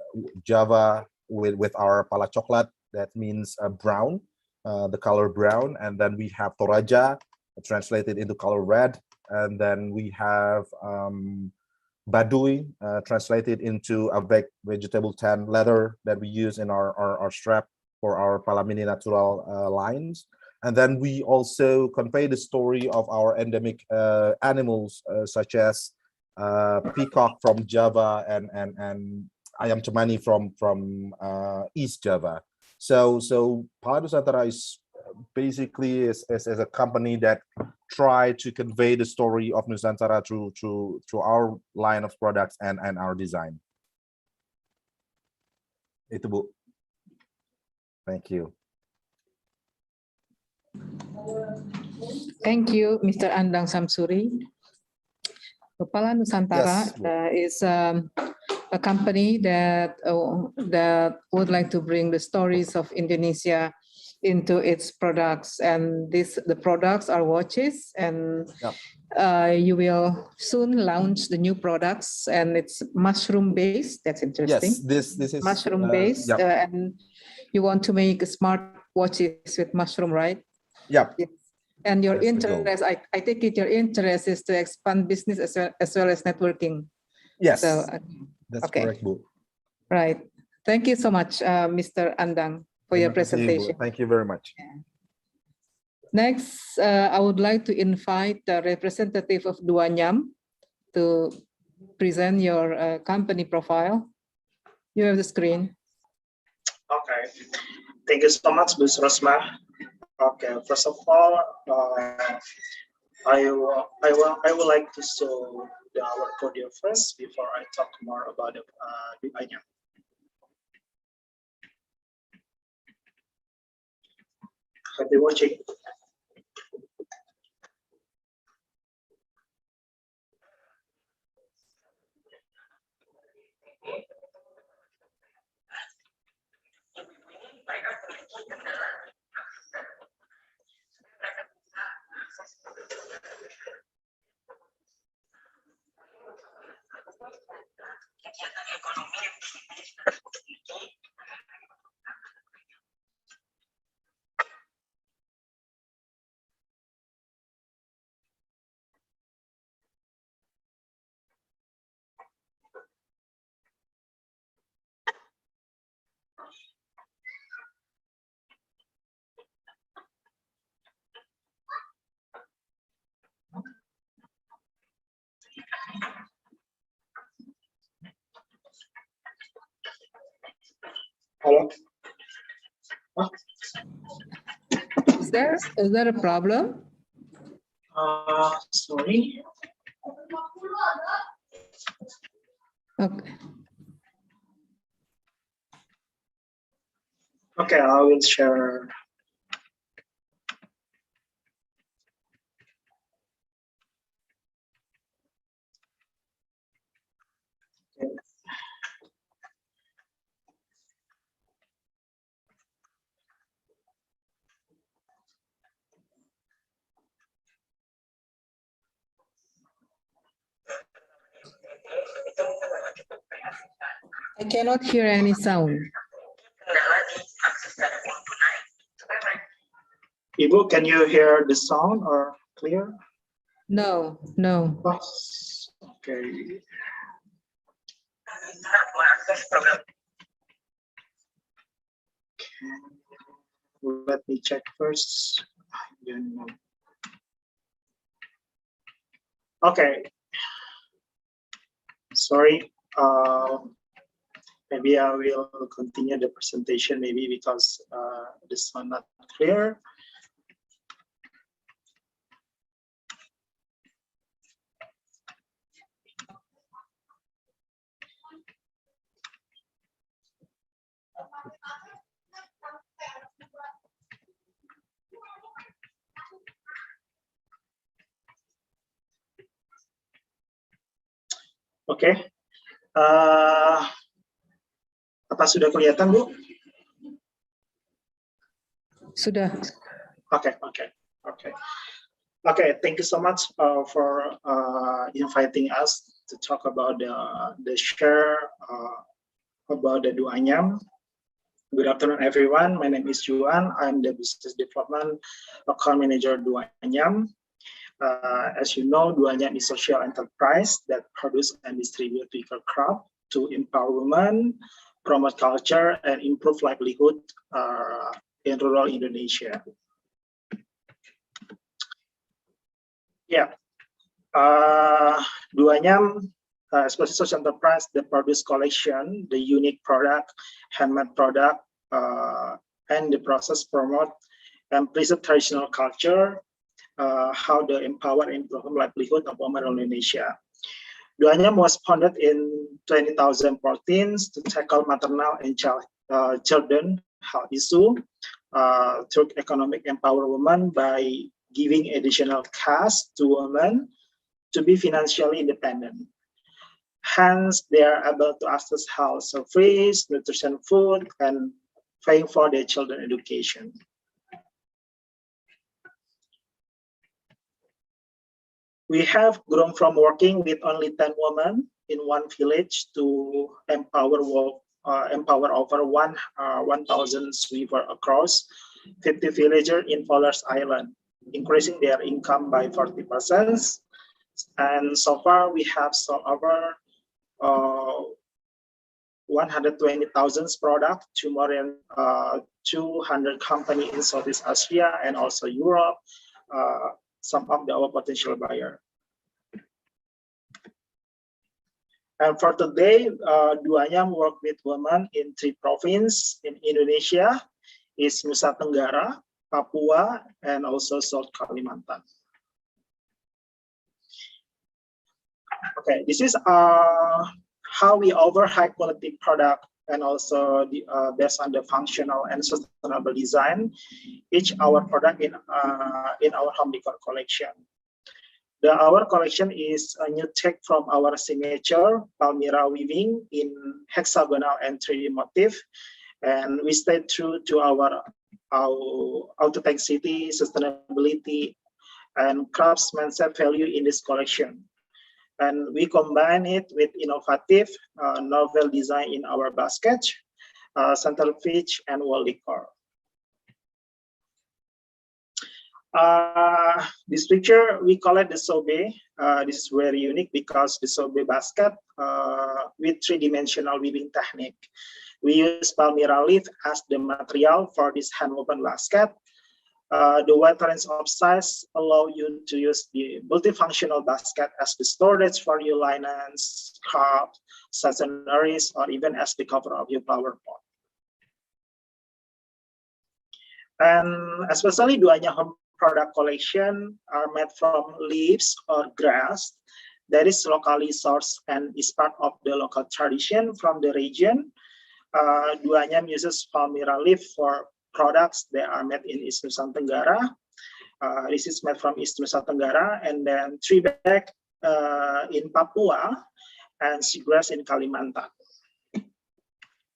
Java with our Pala Coklat, that means brown, the color brown, and then we have Toraja translated into color red, and then we have Baduy translated into a vegetable tan leather that we use in our strap for our Pala Mini Natural lines. And then we also convey the story of our endemic animals, such as peacock from Java and ayam cemani from East Java. So Pala Nusantara is basically is a company that try to convey the story of Nusantara through our line of products and our design. Itu Bu. Thank you. Thank you, Mr. Andang Samsuri. Kepala Nusantara Yes, is a company that would like to bring the stories of Indonesia into its products, and the products are watches, and you will soon launch the new products, and it's mushroom based. That's interesting. Yes, this is mushroom based, and you want to make smart watches with mushroom, right? Yep. Yes. And your That's the goal. interest, I take it your interest is to expand business as well as networking. Yes, So, that's okay. correct, Bu. Right. Thank you so much, Mr. Andang, for your Terima kasih, Bu. presentation. Thank you very much. Next, I would like to invite the representative of Duanyam to present your company profile. You have the screen. Okay, thank you so much, Ms. Rosma. Okay, first of all, I would like to show our portfolio first before I talk more about the idea. Happy watching. Hello. Huh? Is there a problem? Sorry. Okay. Okay, I will share. I cannot hear any sound. Ibu, can you hear the sound or clear? No. Okay. Let me check first. Okay. Sorry. Maybe I will continue the presentation, maybe because this one not clear. Oke, apa sudah kelihatan, Bu? Sudah. Okay. Thank you so much for inviting us to talk about the share about the Duanyam. Good afternoon, everyone. My name is Juan. I'm the Business Development Account Manager Duanyam. As you know, Duanyam is a social enterprise that produce and distribute vehicle craft to empower women, promote culture, and improve livelihood in rural Indonesia. Yeah, Duanyam, especially social enterprise that produce collection, the unique product, handmade product, and the process promote and preserve traditional culture, how to empower and improve livelihood of women in Indonesia. Duanyam was founded in 2014 to tackle maternal and children health issue through economic empower women by giving additional cash to women to be financially independent. Hence, they are able to access health service, nutrition, food, and paying for their children education. We have grown from working with only 10 women in one village to empower over 1,000 sweepers across 50 villagers in Fowler's Island, increasing their income by 40%. And so far, we have sold over 120,000 products to more than 200 companies in Southeast Asia and also Europe, some of our potential buyers. And for today, Duanyam work with women in 3 provinces in Indonesia, is Nusa Tenggara, Papua, and also South Kalimantan. Okay, this is how we offer high quality product and also based on the functional and sustainable design, each our product in our home decor collection. Our collection is a new take from our signature Palmyra weaving in hexagonal and 3D motif, and we stayed true to our authenticity, sustainability, and craftsmanship value in this collection. And we combine it with innovative novel design in our basket, centerpiece, and wall decor. This picture, we call it the sobe. This is very unique because the sobe basket with 3-dimensional weaving technique. We use Palmyra leaf as the material for this hand-woven basket. The wide range of size allow you to use the multifunctional basket as the storage for your linens, scarves, stationaries, or even as the cover of your flower pot. And especially Duanyam home product collection are made from leaves or grass that is locally sourced and is part of the local tradition from the region. Duanyam uses Palmyra leaf for products that are made in East Nusa Tenggara. This is made from East Nusa Tenggara, and then tree bag in Papua and seagrass in Kalimantan.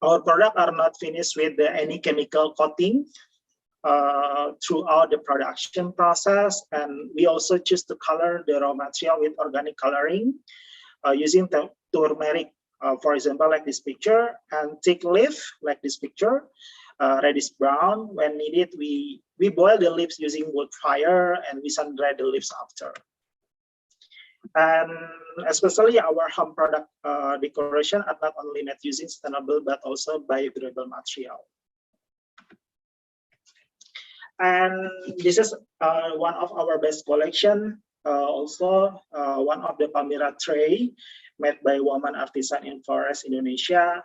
Our products are not finished with any chemical coating throughout the production process, and we also choose to color the raw material with organic coloring using the turmeric, for example, like this picture, and thick leaf, like this picture. Reddish brown. When needed, we boil the leaves using wood fire, and we sun dry the leaves after. And especially our home product decoration are not only made using sustainable but also biodegradable material. And this is one of our best collection. Also, one of the Palmyra tray made by woman artisan in Flores, Indonesia.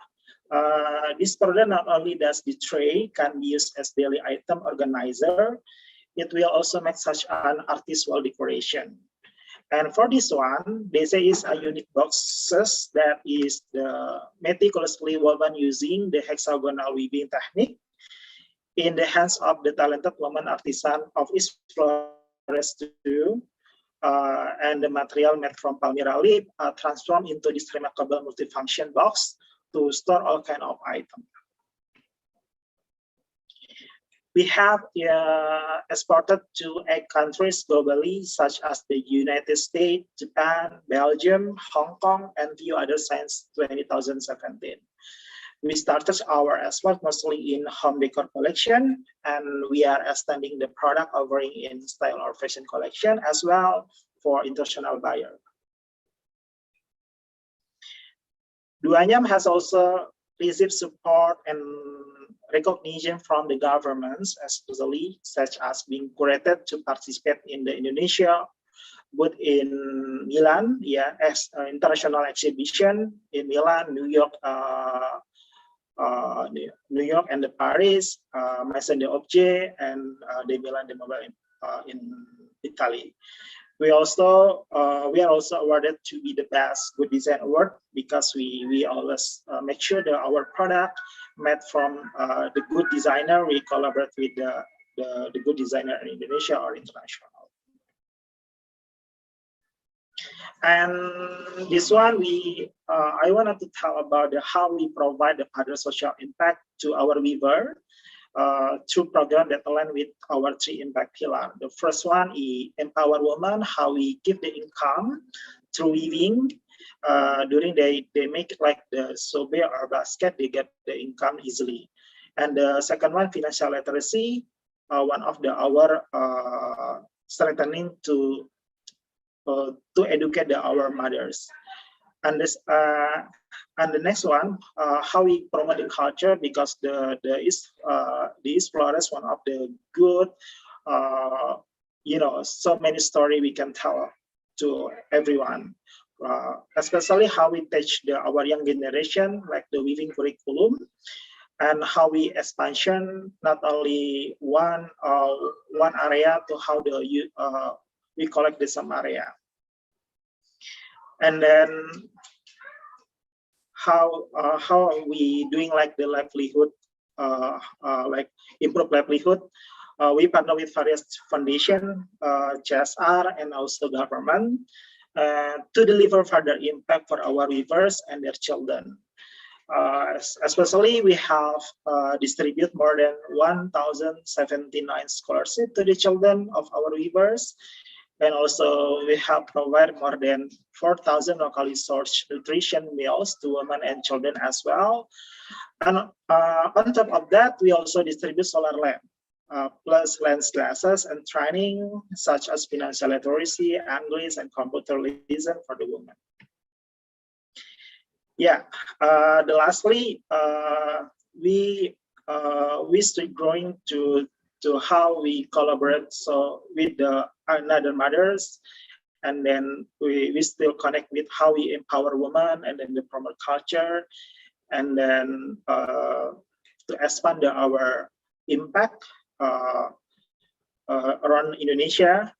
This product not only does the tray can be used as daily item organizer, it will also make such an artist wall decoration. And for this one, they say is a unique boxes that is meticulously woven using the hexagonal weaving technique in the hands of the talented woman artisan of East Flores too. And the material made from Palmyra leaf transformed into this remarkable multifunction box to store all kind of items. We have exported to 8 countries globally, such as the United States, Japan, Belgium, Hong Kong, and few others since 2017. We started our export mostly in home decor collection, and we are extending the product offering in style or fashion collection as well for international buyers. Duanyam has also received support and recognition from the governments, especially such as being curated to participate in the Indonesia booth in Milan, as an international exhibition in Milan, New York, and the Paris, Maison des Objets, and the Milan de Mobile Italy. We are also awarded to be the best good design award because we always make sure that our product made from the good designer. We collaborate with the good designer in Indonesia or international. And this one, I wanted to tell about how we provide the other social impact to our weaver through program that align with our 3 impact pillar. The first one is empower women, how we give the income through weaving. During they make like the sobe or basket, they get the income easily. And the second one, financial literacy, one of our strengthening to educate our mothers. And this and the next one, how we promote the culture, because the East Flores one of the good, so many story we can tell to everyone, especially how we teach our young generation like the weaving curriculum, and how we expansion not only one area to how we collect the some area. And then how are we doing like the livelihood, like improve livelihood. We partner with various foundation, CSR, and also government to deliver further impact for our weavers and their children. Especially we have distribute more than 1,079 scholarships to the children of our weavers. And also we have provided more than 4,000 locally sourced nutrition meals to women and children as well. And on top of that, we also distribute solar lamp, plus lens classes and training such as financial literacy, English, and computer lesson for the women. Yeah, lastly, we still growing to how we collaborate with another mothers, and then we still connect with how we empower women, and then the promote culture, and then to expand our impact around Indonesia.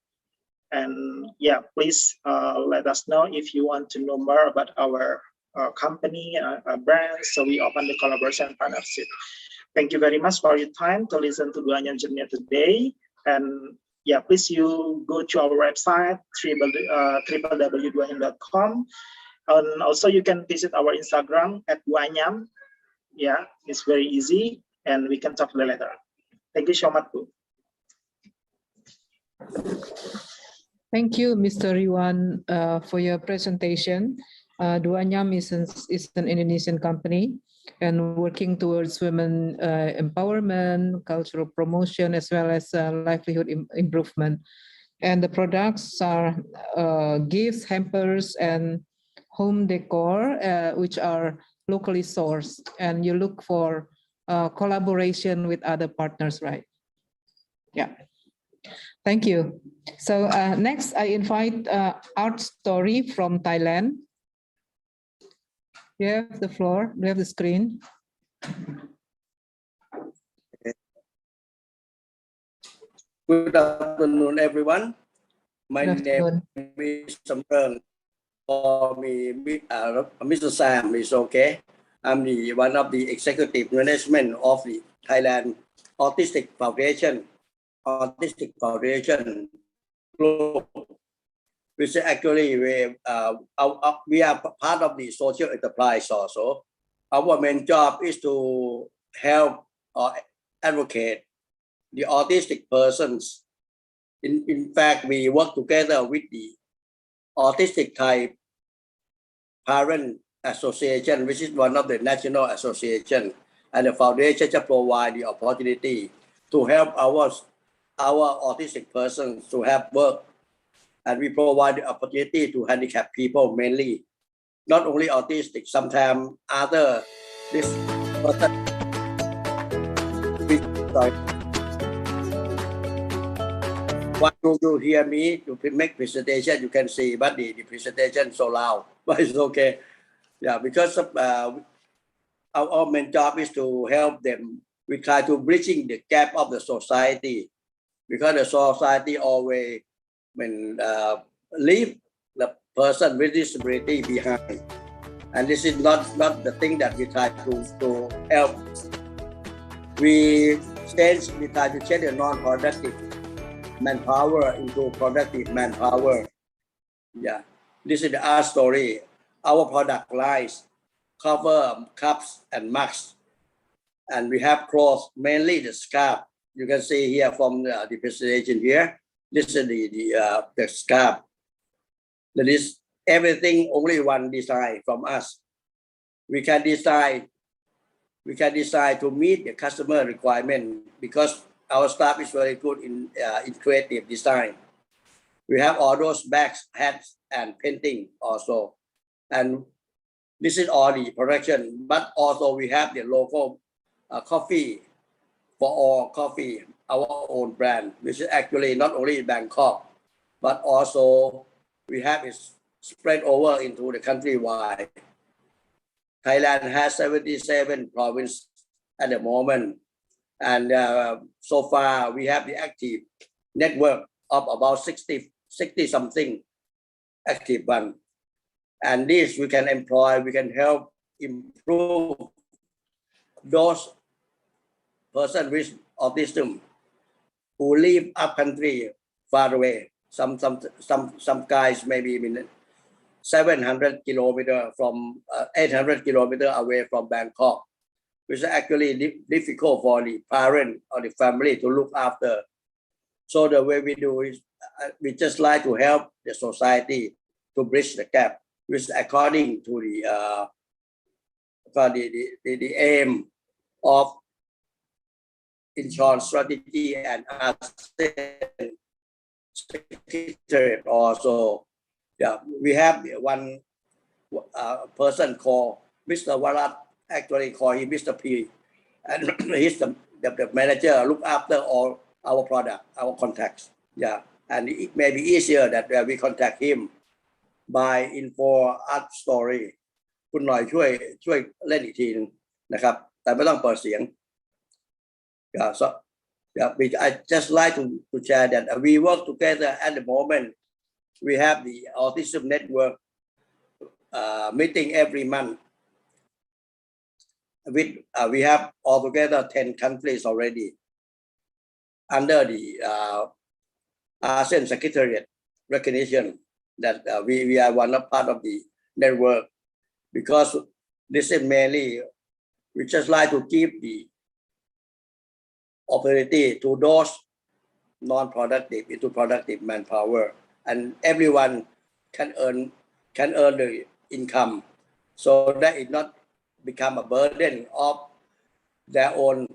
And yeah, please let us know if you want to know more about our company, brand. So we open the collaboration partnership. Thank you very much for your time to listen to Duanyam Journey today. And yeah, please you go to our website, www.duanyam.com. And also you can visit our Instagram at Duanyam. Yeah, it's very easy, and we can talk later. Thank you so much. Thank you, Mr. Riwan, for your presentation. Duanyam is an Indonesian company and working towards women empowerment, cultural promotion, as well as livelihood improvement. And the products are gifts, hampers, and home decor, which are locally sourced. And you look for collaboration with other partners, right? Yeah. Thank you. So next, I invite Art Story from Thailand. You have the floor. We have the screen. Good afternoon, everyone. My name is Samrang. Call me Mr. Sam. Is okay. I'm one of the executive management of the Thailand Autistic Foundation. Group, which actually we are part of the social enterprise also. Our main job is to help or advocate the autistic persons. In fact, we work together with the Autistic Thai Parent Association, which is one of the national association, and the foundation to provide the opportunity to help our autistic persons to have work. And we provide the opportunity to handicapped people mainly, not only autistic, sometimes other this person. Why don't you hear me to make presentation? You can see, but the presentation so loud, but it's okay. Yeah, because of, our main job is to help them. We try to bridging the gap of the society, because the society always leave the person with disability behind. And this is not the thing that we try to help. We try to change the non-productive manpower into productive manpower. Yeah, this is our story. Our product lines cover cups and mugs, and we have clothes, mainly the scarf. You can see here from the presentation here. This is the scarf. That is everything only one design from us. We can design to meet the customer requirement because our staff is very good in creative design. We have all those bags, hats, and painting also. And this is all the production, but also we have the local coffee for all coffee, our own brand, which is actually not only in Bangkok, but also we have it spread over into the countrywide. Thailand has 77 provinces at the moment. And so far we have the active network of about 60 something active one. And this we can employ, we can help improve those persons with autism who live up country far away. Some guys maybe 700 kilometers from 800 kilometers away from Bangkok, which is actually difficult for the parent or the family to look after. So the way we do is we just like to help the society to bridge the gap, which according to the aim of insurance strategy and ASEAN Secretariat also. Yeah, we have one person called Mr. Warat, actually call him Mr. P, and he's the manager, look after all our product, our contacts. Yeah, and it may be easier that we contact him by info art story คุณหน่อยช่วยเล่นอีกทีนึงนะครับแต่ไม่ต้องเปิดเสียง Yeah, so yeah, I just like to share that we work together at the moment. We have the autism network meeting every month. We have altogether 10 countries already under the ASEAN Secretariat recognition that we are one part of the network, because this is mainly we just like to give the opportunity to those non-productive into productive manpower, and everyone can earn the income, so that it not become a burden of their own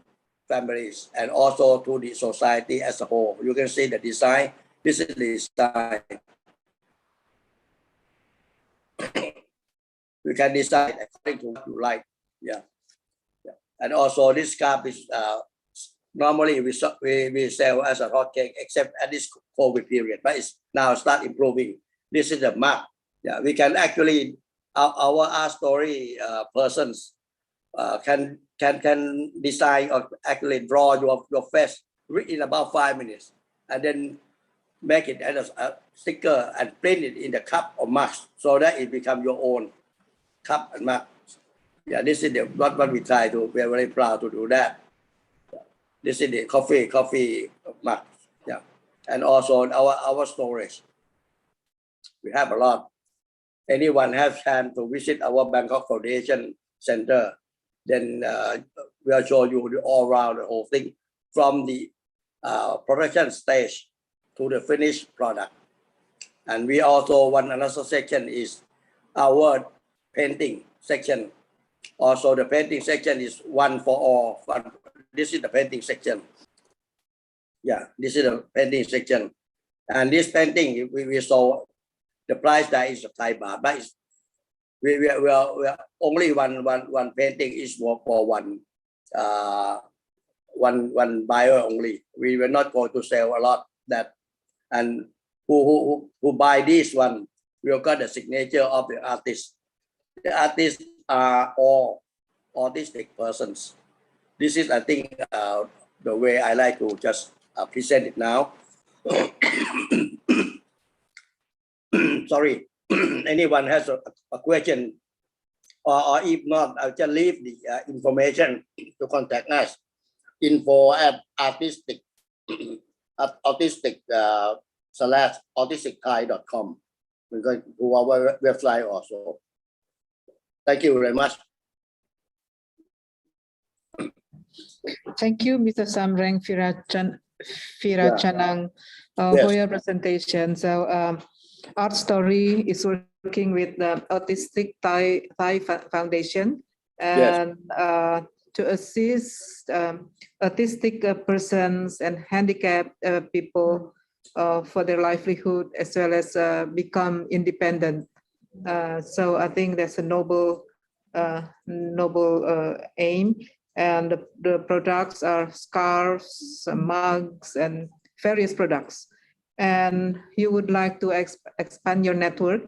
families and also to the society as a whole. You can see the design. This is the design. You can decide according to what you like. Yeah. And also this scarf is normally we sell as a hot cake, except at this COVID period, but it's now start improving. This is the mug. Yeah, we can actually our art story persons can design or actually draw your face in about 5 minutes, and then make it as a sticker and print it in the cup or mug, so that it become your own cup and mug. Yeah, this is what we try to. We are very proud to do that. This is the coffee mug. Yeah, and also our storage. We have a lot. Anyone has time to visit our Bangkok Foundation Center, then we'll show you all around the whole thing, from the production stage to the finished product. And we also another section is our painting section. Also, the painting section is one for all. This is the painting section. Yeah, this is the painting section. And this painting, we saw the price that is a Thai baht, but we are only one painting is for one buyer only. We were not going to sell a lot that. And who buy this one will got the signature of the artist. The artists are all autistic persons. This is, I think, the way I like to just present it now. sorry, anyone has a question, or if not, I'll just leave the information to contact us. Info at artistic at autistic / autisticthai.com. We're going to our website also. Thank you very much. Thank you, Mr. Samreng Virachanang, Yes. for your presentation. So, Art Story is working with the Autistic Thai Foundation, and to assist autistic persons and handicapped people for their livelihood, as well as become independent. So I think that's a noble aim. And the products are scarves, mugs, and various products. And you would like to expand your network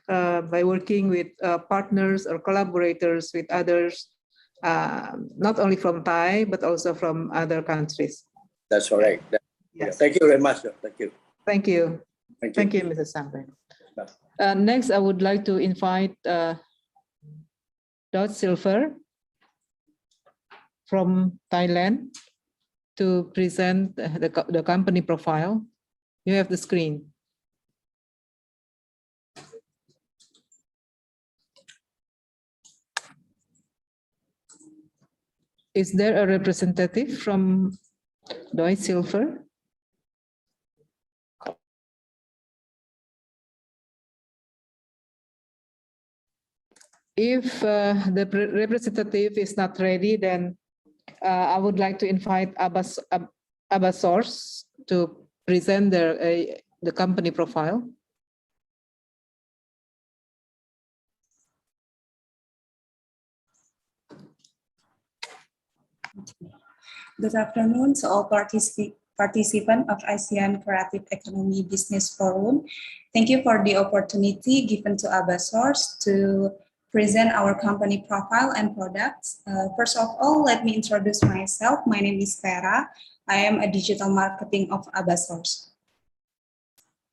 by working with partners or collaborators with others, not only from Thai, but also from other countries. That's correct. Yes. Thank you very much. Thank you. Thank you. Thank you. Thank you, Mr. Samreng. Next, I would like to invite Dot Silver from Thailand to present the company profile. You have the screen. Is there a representative from Dot Silver? If the representative is not ready, then I would like to invite Abasource to present the company profile. Good afternoon to all participants of ASEAN Creative Economy Business Forum. Thank you for the opportunity given to Abasource to present our company profile and products. First of all, let me introduce myself. My name is Tara. I am a digital marketing of Abasource.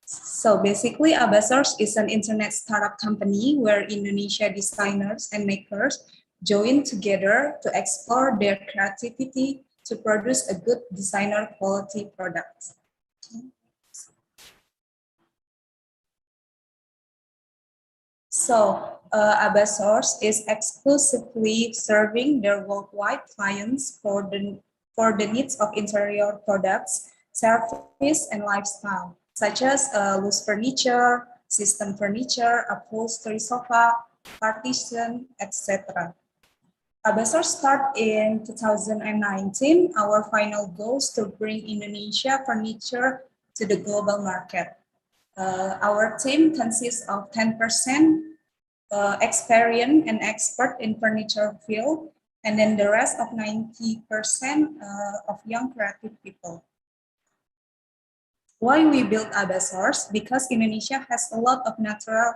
So basically, Abasource is an internet startup company where Indonesia designers and makers join together to explore their creativity to produce a good designer quality product. So Abasource is exclusively serving their worldwide clients for the needs of interior products, service, and lifestyle, such as loose furniture, system furniture, upholstery sofa, partition, etc. Abasource started in 2019. Our final goal is to bring Indonesia furniture to the global market. Our team consists of 10% experienced and expert in furniture field, and then the rest of 90% of young creative people. Why we built Abasource? Because Indonesia has a lot of natural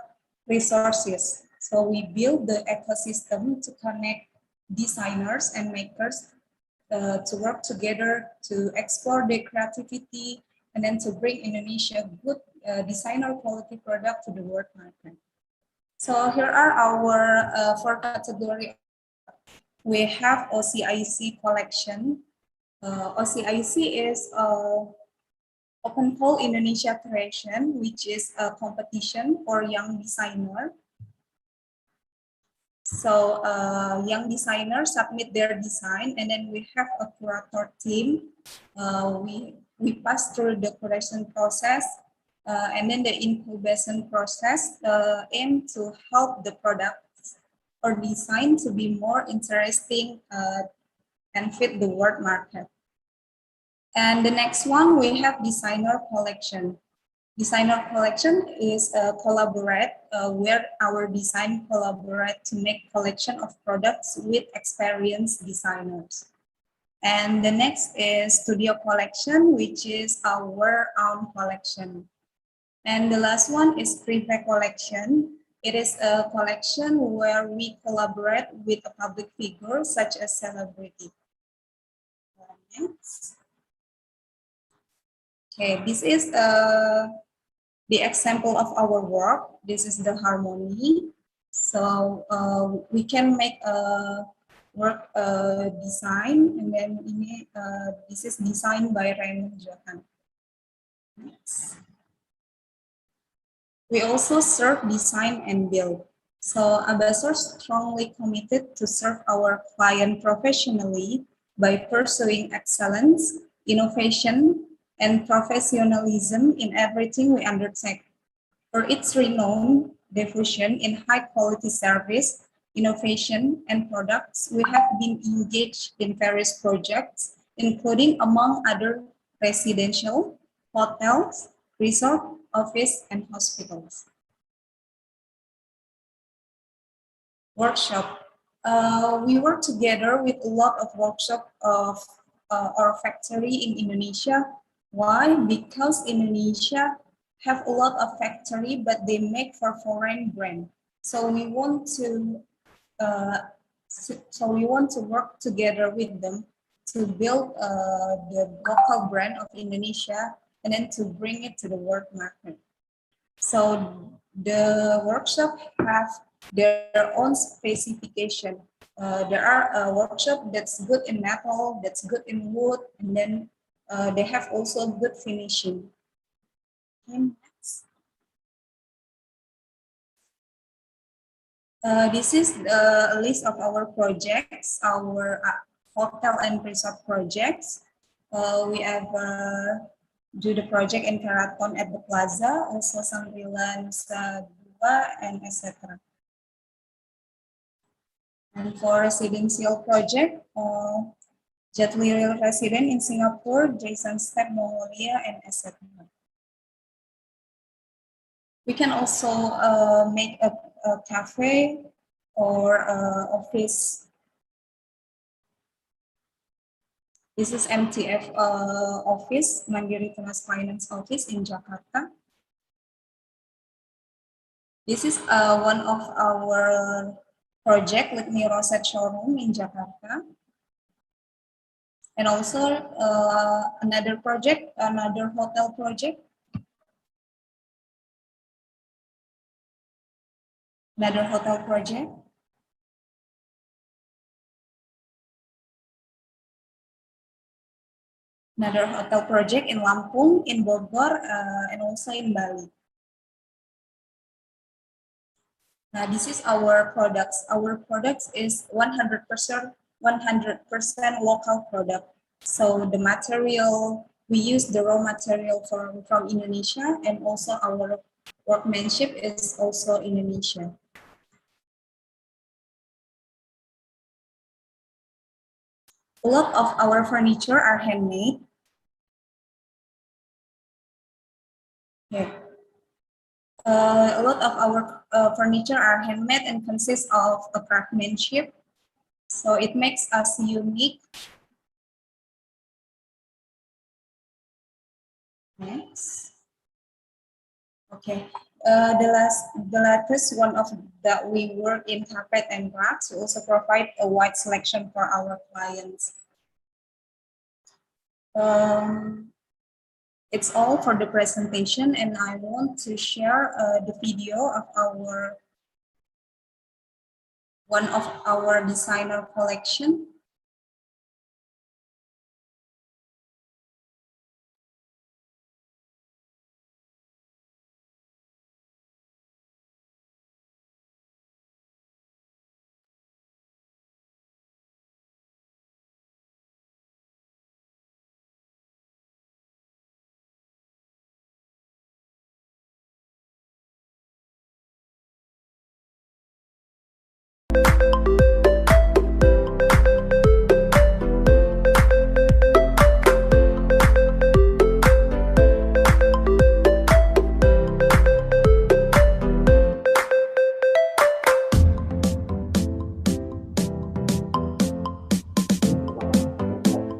resources. So we build the ecosystem to connect designers and makers to work together to explore their creativity and then to bring Indonesia good designer quality product to the world market. So here are our 4 categories. We have OCIC collection. OCIC is Open Call Indonesia Creation, which is a competition for young designer. So young designers submit their design, and then we have a curator team. We pass through the curation process, and then the incubation process aim to help the product or design to be more interesting and fit the world market. And the next one, we have designer collection. Designer collection is collaborate where our design collaborate to make collection of products with experienced designers. And the next is studio collection, which is our own collection. And the last one is private collection. It is a collection where we collaborate with a public figure such as celebrity. Next. Okay, this is the example of our work. This is the harmony. So we can make a work design, and then this is designed by Raymond Johan. Next. We also serve, design, and build. So Abasor strongly committed to serve our client professionally by pursuing excellence, innovation, and professionalism in everything we undertake. For its renowned devotion in high-quality service, innovation, and products, we have been engaged in various projects, including, among other, residential, hotels, resort, office, and hospitals. Workshop. We work together with a lot of workshops of our factory in Indonesia. Why? Because Indonesia have a lot of factory, but they make for foreign brand. So we want to work together with them to build the local brand of Indonesia and then to bring it to the world market. So the workshop have their own specification. There are a workshop that's good in metal, that's good in wood, and then they have also good finishing. Okay, next. This is the list of our projects, our hotel and resort projects. We have do the project in Keraton at the Plaza, also Shangri-La Nusa Dua, and etc. And for residential project, Jet Li Resident in Singapore, Jason Step Mongolia, and etc. We can also make a cafe or office. This is MTF office, Mandiri Tunas Finance office in Jakarta. This is one of our project with Miroset showroom in Jakarta. And also another project, another hotel project. Another hotel project. Another hotel project in Lampung, in Bogor, and also in Bali. Now, this is our products. Our products is 100% local product. So the material, we use the raw material from Indonesia, and also our workmanship is also Indonesia. A lot of our furniture are handmade. Yeah. A lot of our furniture are handmade and consist of a craftsmanship. So it makes us unique. Next. Okay. The latest one of that we work in carpet and rugs. We also provide a wide selection for our clients. It's all for the presentation, and I want to share the video of one of our designer collection.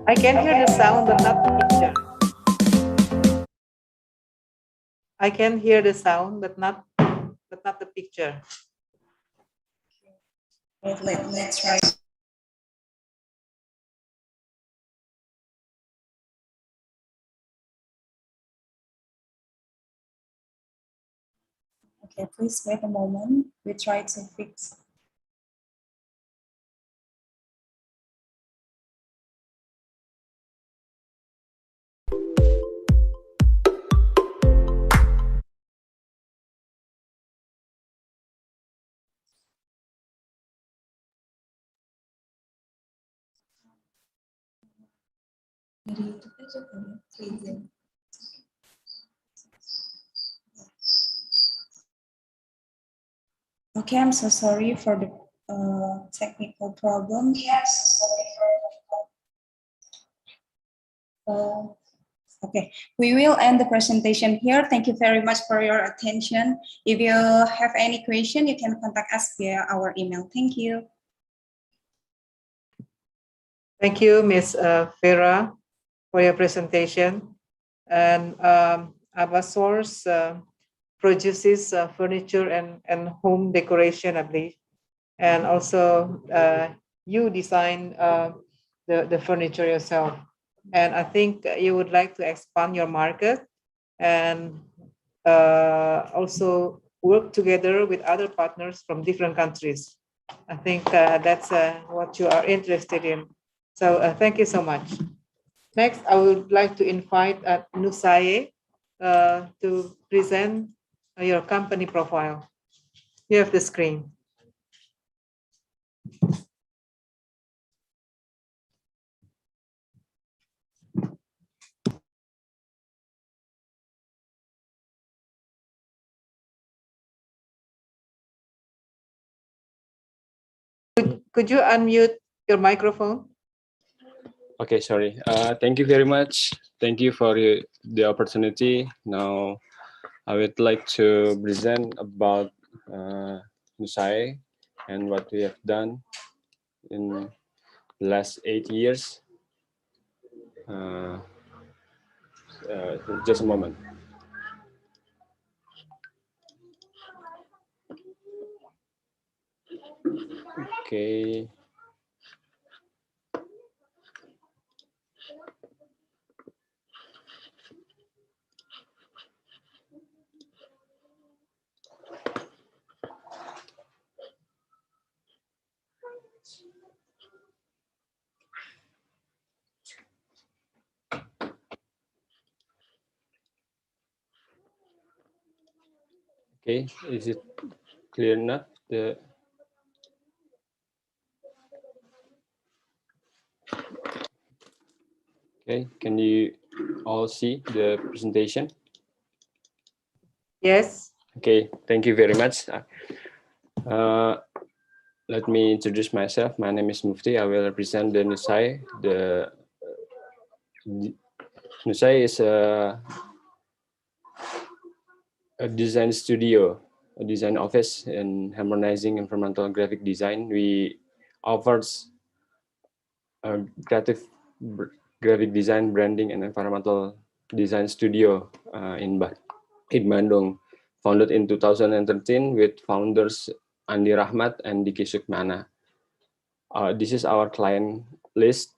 I can hear the sound, but not the picture. I can hear the sound, but not the picture. Let's try. Okay, please wait a moment. We try to fix. Okay, I'm so sorry for the technical problem. Yes, sorry for okay, we will end the presentation here. Thank you very much for your attention. If you have any question, you can contact us via our email. Thank you. Thank you, Ms. Farah, for your presentation. And Avasource produces furniture and home decoration, I believe. And also you design the furniture yourself. And I think you would like to expand your market and also work together with other partners from different countries. I think that's what you are interested in. So thank you so much. Next, I would like to invite Nusaye to present your company profile. You have the screen. Could you unmute your microphone? Okay, sorry. Thank you very much. Thank you for the opportunity. Now, I would like to present about Nusai and what we have done in the last 8 years. Just a moment. Okay. Okay, is it clear enough? Okay, can you all see the presentation? Yes. Okay, thank you very much. Let me introduce myself. My name is Mufti. I will represent the Nusai. The Nusai is a design studio, a design office in harmonizing environmental graphic design. We offers creative graphic design, branding, and environmental design studio in Bandung, founded in 2013 with founders Andi Rahmat and Diki Sukmana. This is our client list.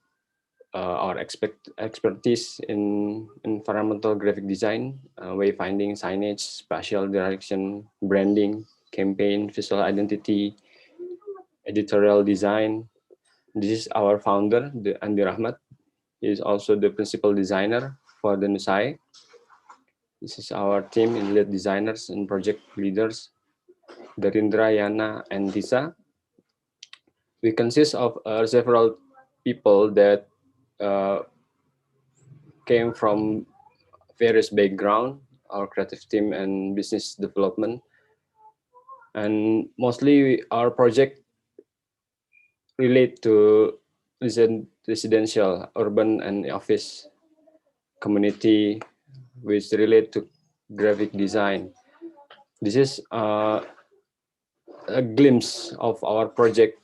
Our expertise in environmental graphic design, wayfinding, signage, spatial direction, branding, campaign, visual identity, editorial design. This is our founder, Andi Rahmat. He is also the principal designer for the Nusai. This is our team in lead designers and project leaders, Darindra, Yana, and Tisa. We consist of several people that came from various background, our creative team and business development. And mostly our project relate to residential, urban and office community, which relate to graphic design. This is a glimpse of our project,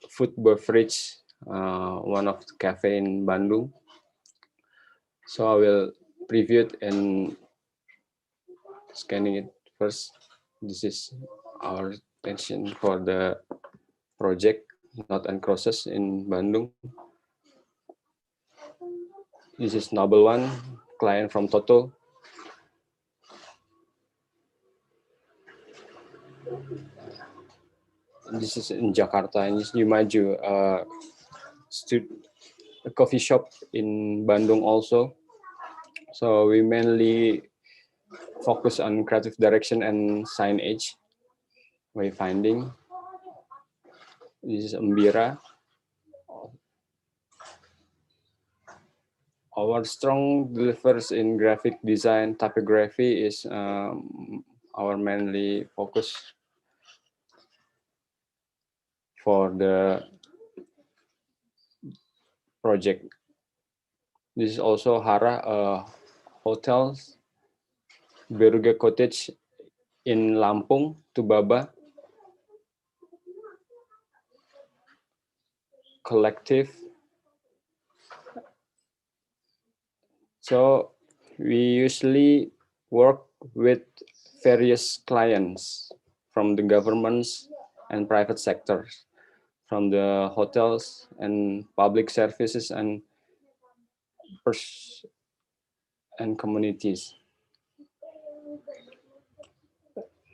food beverage, one of the cafe in Bandung. So I will preview it and scanning it first. This is our intention for the project, Not and Crosses in Bandung. This is Noble One, client from Toto. This is in Jakarta, and you maju a coffee shop in Bandung also. So we mainly focus on creative direction and signage, wayfinding. This is Mbira. Our strong delivers in graphic design, typography is our mainly focus for the project. This is also Hara hotels, Beruga Cottage in Lampung, Tubaba, collective. So we usually work with various clients from the governments and private sectors, from the hotels and public services and communities.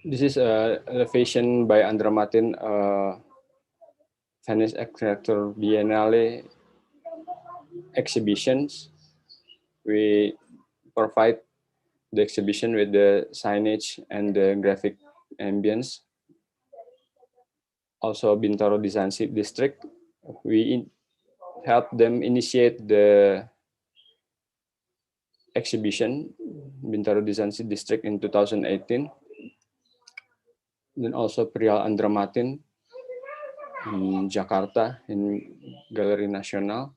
This is a elevation by Andra Martin, Venice Architecture Biennale exhibitions. We provide the exhibition with the signage and the graphic ambience. Also, Bintaro Design District, we help them initiate the exhibition, Bintaro Design District in 2018. Then also Prial Andra Martin in Jakarta in Galeri Nasional.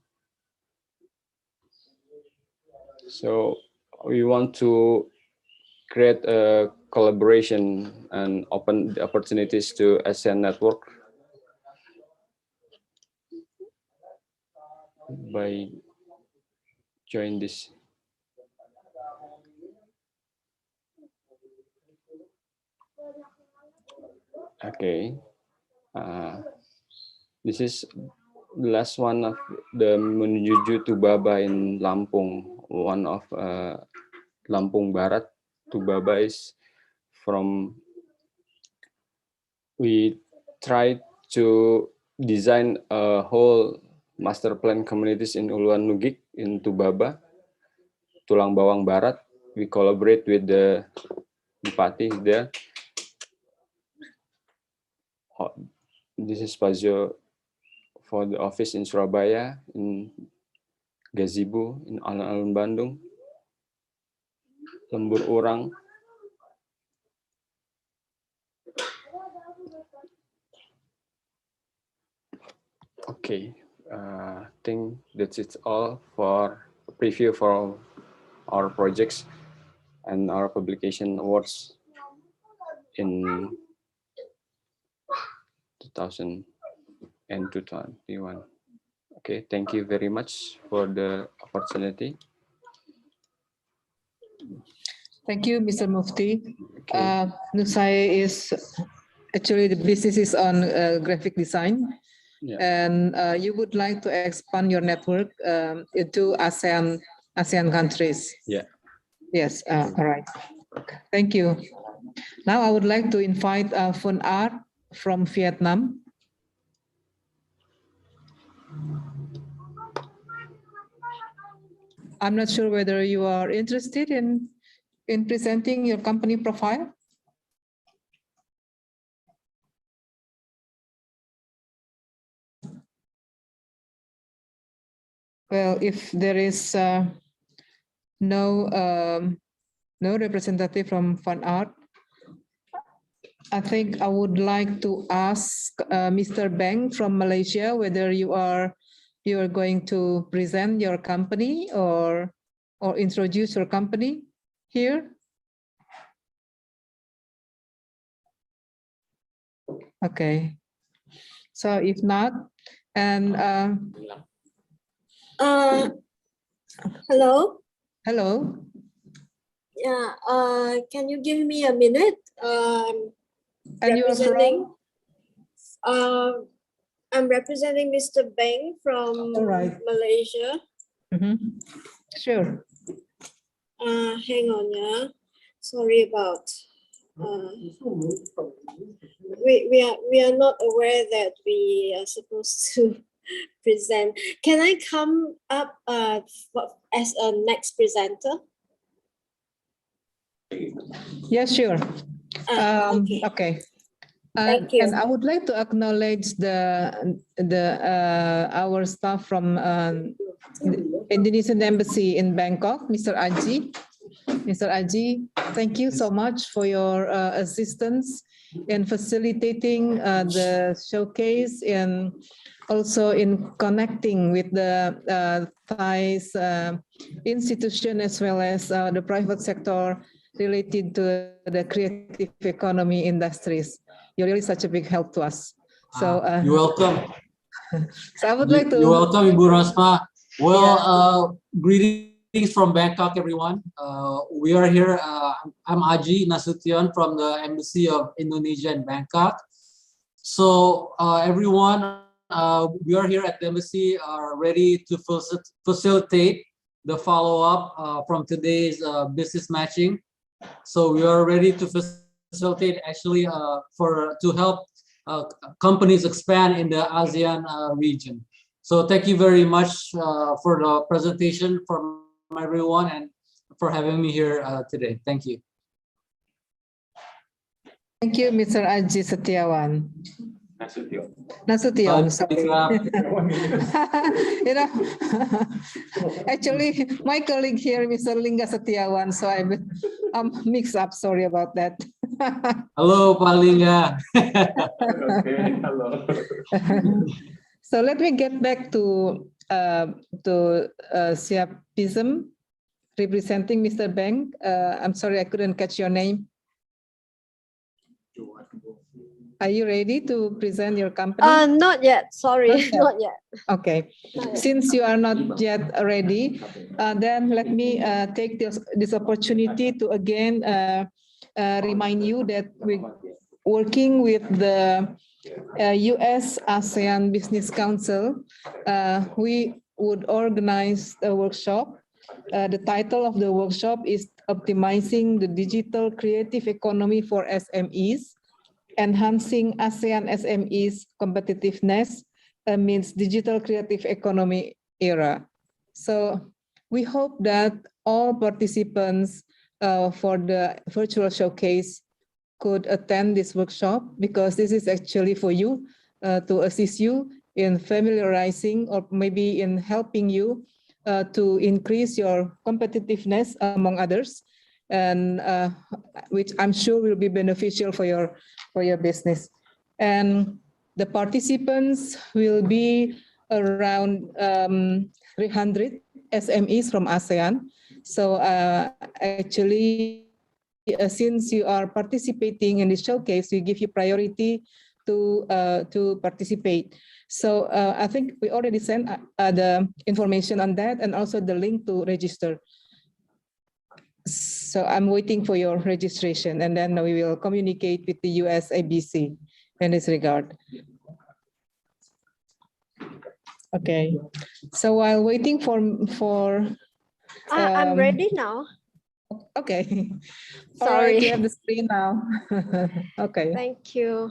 So we want to create a collaboration and open the opportunities to ASEAN network by join this. Okay, this is the last one of the menuju Tubaba in Lampung. One of Lampung Barat. Tubaba is from, we try to design a whole master plan communities in Uluan Nugik in Tubaba, Tulang Bawang Barat. We collaborate with the Bupati there. This is Spazio for the office in Surabaya, in Gazebo in Alun-Alun Bandung, Lembur Urang. Okay, I think that's it all for preview for our projects and our publication awards in 2021. Okay, thank you very much for the opportunity. Thank you, Mr. Mufti. Okay. Nusai is actually the business is on graphic design. Yeah. And you would like to expand your network into ASEAN countries. Yeah. Yes. All right. Thank you. Now I would like to invite Fun Art from Vietnam. I'm not sure whether you are interested in presenting your company profile. Well, if there is no representative from Fun Art, I think I would like to ask Mr. Beng from Malaysia whether you are going to present your company or introduce your company here. Okay. So if not, and hello. Hello. Yeah. Can you give me a minute? And you are from? I'm representing Mr. Beng from Malaysia. Mm-hmm. Sure. Hang on, yeah. Sorry about we are not aware that we are supposed to present. Can I come up as a next presenter? Yeah, sure. Okay. Okay. Thank you. And I would like to acknowledge our staff from the Indonesian Embassy in Bangkok, Mr. Aji. Mr. Aji, thank you so much for your assistance in facilitating the showcase and also in connecting with the Thai's institution as well as the private sector related to the creative economy industries. You're really such a big help to us. So you're welcome. So I would like to. You're welcome, Ibu Rasma. Well, greetings from Bangkok, everyone. We are here. I'm Aji Nasution from the Embassy of Indonesia in Bangkok. So everyone, we are here at the embassy, ready to facilitate the follow-up from today's business matching. So we are ready to facilitate actually to help companies expand in the ASEAN region. So thank you very much for the presentation from everyone and for having me here today. Thank you. Thank you, Mr. Aji Setiawan. Nasution, sorry. You know, actually, my colleague here, Mr. Lingga Setiawan, so I'm mixed up. Sorry about that. Hello, Pak Lingga. Okay, hello. So let me get back to Siapism, representing Mr. Beng. I'm sorry, I couldn't catch your name. Are you ready to present your company? Not yet. Sorry, not yet. Okay. Not yet. Since you are not yet ready, then let me take this opportunity to again remind you that we're working with the US ASEAN Business Council. We would organize a workshop. The title of the workshop is Optimizing the Digital Creative Economy for SMEs, Enhancing ASEAN SMEs Competitiveness Amidst Digital Creative Economy Era. So we hope that all participants for the virtual showcase could attend this workshop, because this is actually for you to assist you in familiarizing or maybe in helping you to increase your competitiveness among others, and which I'm sure will be beneficial for your business. And the participants will be around 300 SMEs from ASEAN. So actually, since you are participating in the showcase, we give you priority to participate. So I think we already sent the information on that and also the link to register. So I'm waiting for your registration, and then we will communicate with the US ABC in this regard. Okay. So while waiting for I'm ready now. Okay. All Sorry. right, you have the screen now. Okay. Thank you.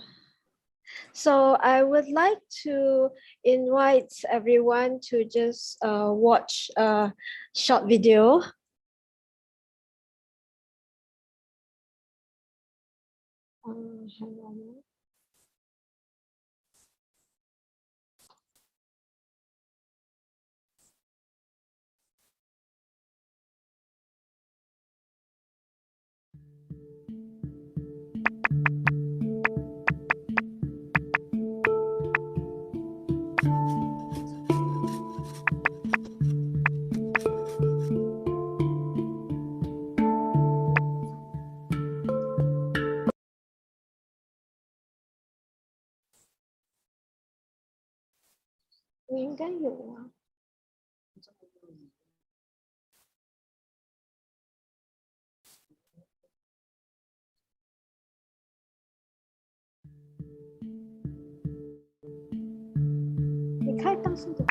So I would like to invite everyone to just watch a short video. Hang on. Những cái vụ你开大声点。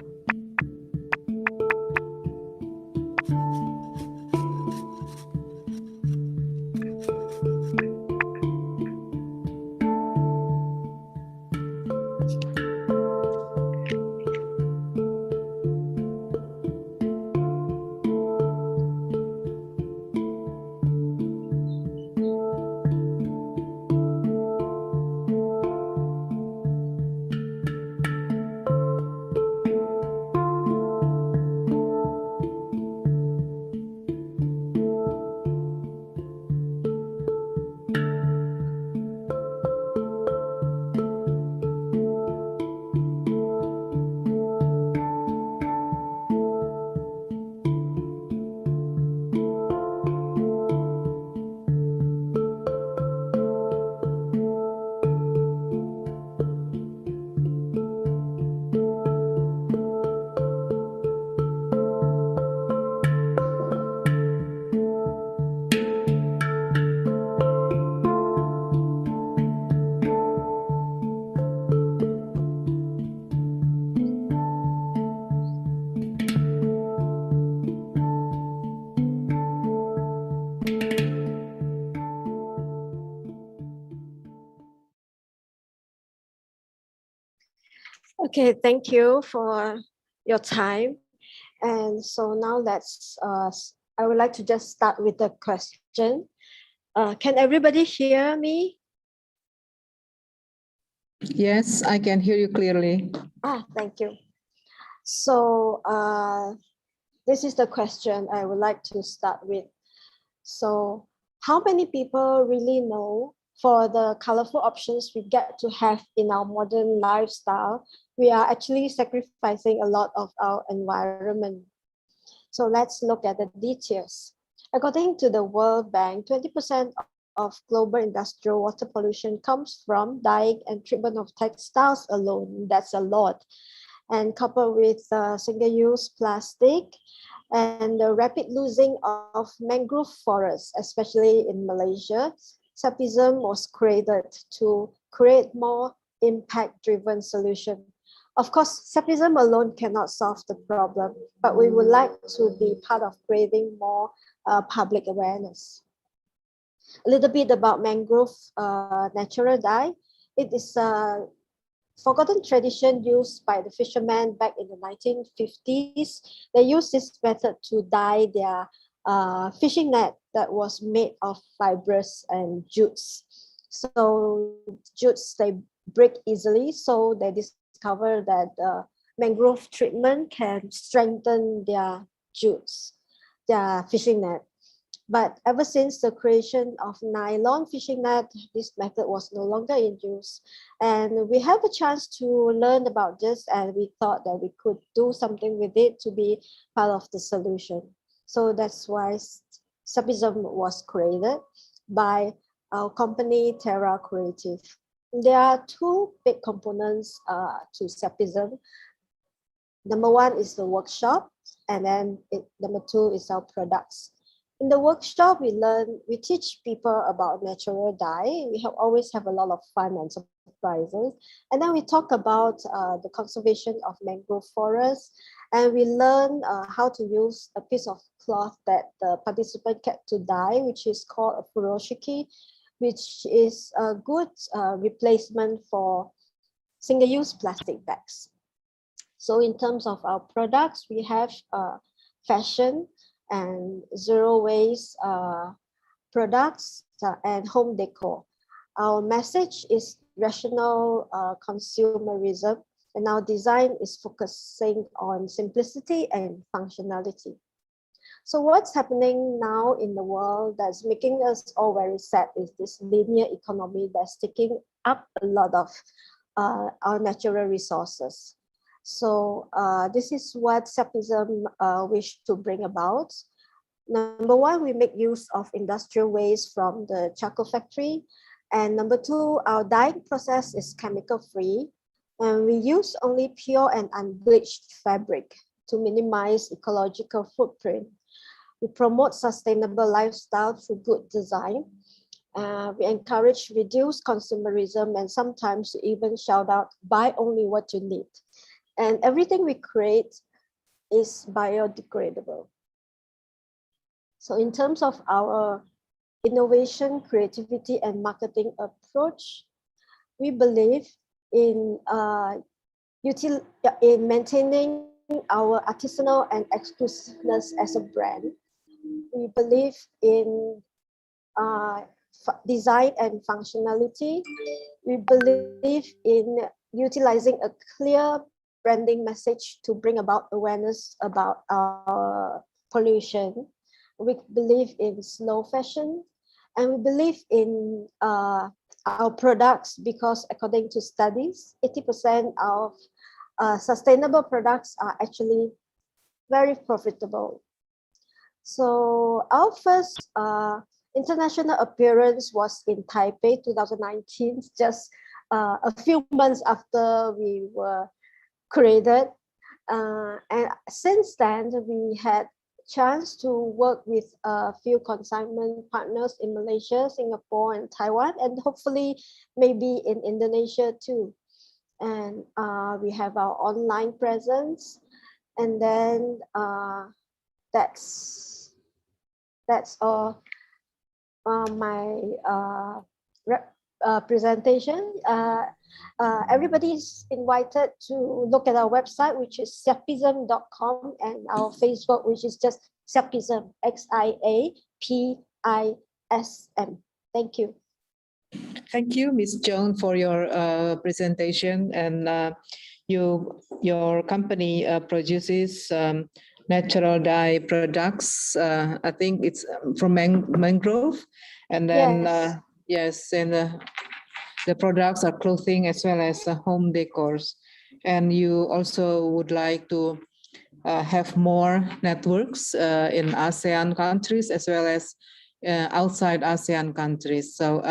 Okay, thank you for your time. And so now I would like to just start with the question. Can everybody hear me? Yes, I can hear you clearly. Thank you. So this is the question I would like to start with. So how many people really know for the colorful options we get to have in our modern lifestyle, we are actually sacrificing a lot of our environment? So let's look at the details. According to the World Bank, 20% of global industrial water pollution comes from dyeing and treatment of textiles alone. That's a lot. And coupled with single-use plastic and the rapid losing of mangrove forests, especially in Malaysia, SAPISM was created to create more impact-driven solution. Of course, SAPISM alone cannot solve the problem, but we would like to be part of creating more public awareness. A little bit about mangrove natural dye. It is a forgotten tradition used by the fishermen back in the 1950s. They used this method to dye their fishing net that was made of fibers and jutes. So jutes, they break easily, so they discover that mangrove treatment can strengthen their jutes, their fishing net. But ever since the creation of nylon fishing net, this method was no longer in use. And we have a chance to learn about this, and we thought that we could do something with it to be part of the solution. So that's why SAPISM was created by our company, Terra Creative. There are two big components to SAPISM. Number one is the workshop, and then number two is our products. In the workshop, we teach people about natural dye. We always have a lot of fun and surprises. And then we talk about the conservation of mangrove forests. And we learn how to use a piece of cloth that the participant get to dye, which is called a furoshiki, which is a good replacement for single-use plastic bags. So in terms of our products, we have fashion and zero waste products and home decor. Our message is rational consumerism, and our design is focusing on simplicity and functionality. So what's happening now in the world that's making us all very sad is this linear economy that's taking up a lot of our natural resources. So this is what SAPISM wish to bring about. Number one, we make use of industrial waste from the charcoal factory. And number two, our dyeing process is chemical free. And we use only pure and unbleached fabric to minimize ecological footprint. We promote sustainable lifestyle through good design. We encourage reduced consumerism, and sometimes even shout out, buy only what you need. And everything we create is biodegradable. So in terms of our innovation, creativity, and marketing approach, we believe in maintaining our artisanal and exclusiveness as a brand. We believe in design and functionality. We believe in utilizing a clear branding message to bring about awareness about our pollution. We believe in slow fashion, and we believe in our products because according to studies, 80% of sustainable products are actually very profitable. So our first international appearance was in Taipei 2019, just a few months after we were created. And since then, we had chance to work with a few consignment partners in Malaysia, Singapore, and Taiwan, and hopefully maybe in Indonesia too. And we have our online presence, and then that's all my presentation. Everybody's invited to look at our website, which is siapism.com, and our Facebook, which is just Siapism, XIAPISM. Thank you. Thank you, Ms. Joan, for your presentation. And your company produces natural dye products. I think it's from mangrove. And then, yes, and the products are clothing as well as home decors. And you also would like to have more networks in ASEAN countries as well as outside ASEAN countries. So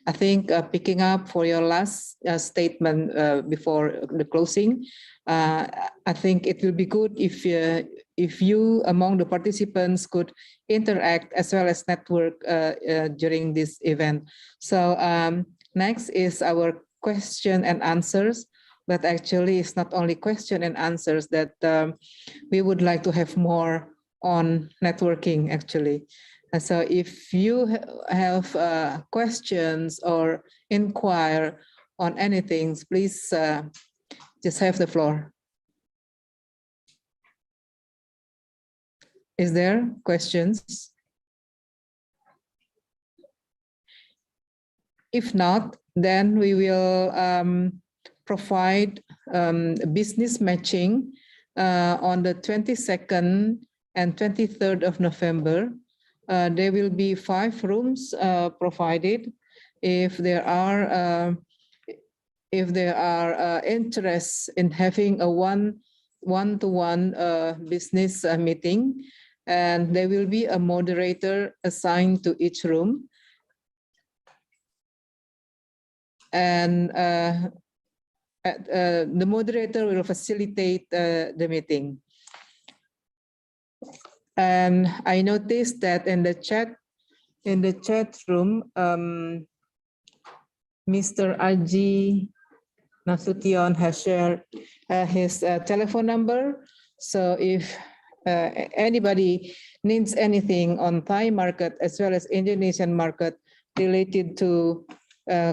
I think picking up for your last statement before the closing, I think it will be good if you among the participants could interact as well as network during this event. So next is our question and answers, but actually it's not only question and answers that we would like to have more on networking actually. And so if you have questions or inquire on anything, please just have the floor. Is there questions? If not, then we will provide business matching on the 22nd and 23rd of November. There will be 5 rooms provided. If there are interests in having a one-to-one business meeting, and there will be a moderator assigned to each room. And the moderator will facilitate the meeting. And I noticed that in the chat room, Mr. Aji Nasution has shared his telephone number. So if anybody needs anything on Thai market as well as Indonesian market related to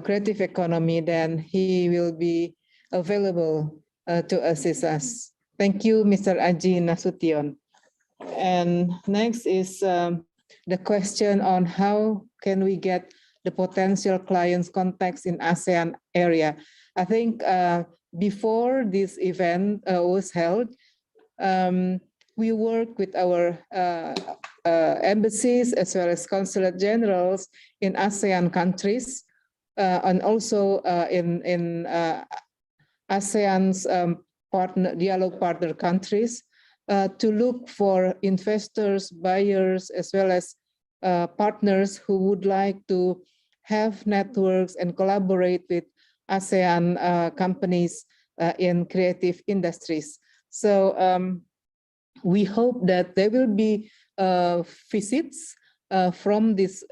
creative economy, then he will be available to assist us. Thank you, Mr. Aji Nasution. And next is the question on how can we get the potential clients' contacts in ASEAN area. I think before this event was held, we work with our embassies as well as consulate generals in ASEAN countries and also in ASEAN's dialogue partner countries to look for investors, buyers, as well as partners who would like to have networks and collaborate with ASEAN companies in creative industries. So we hope that there will be visits from these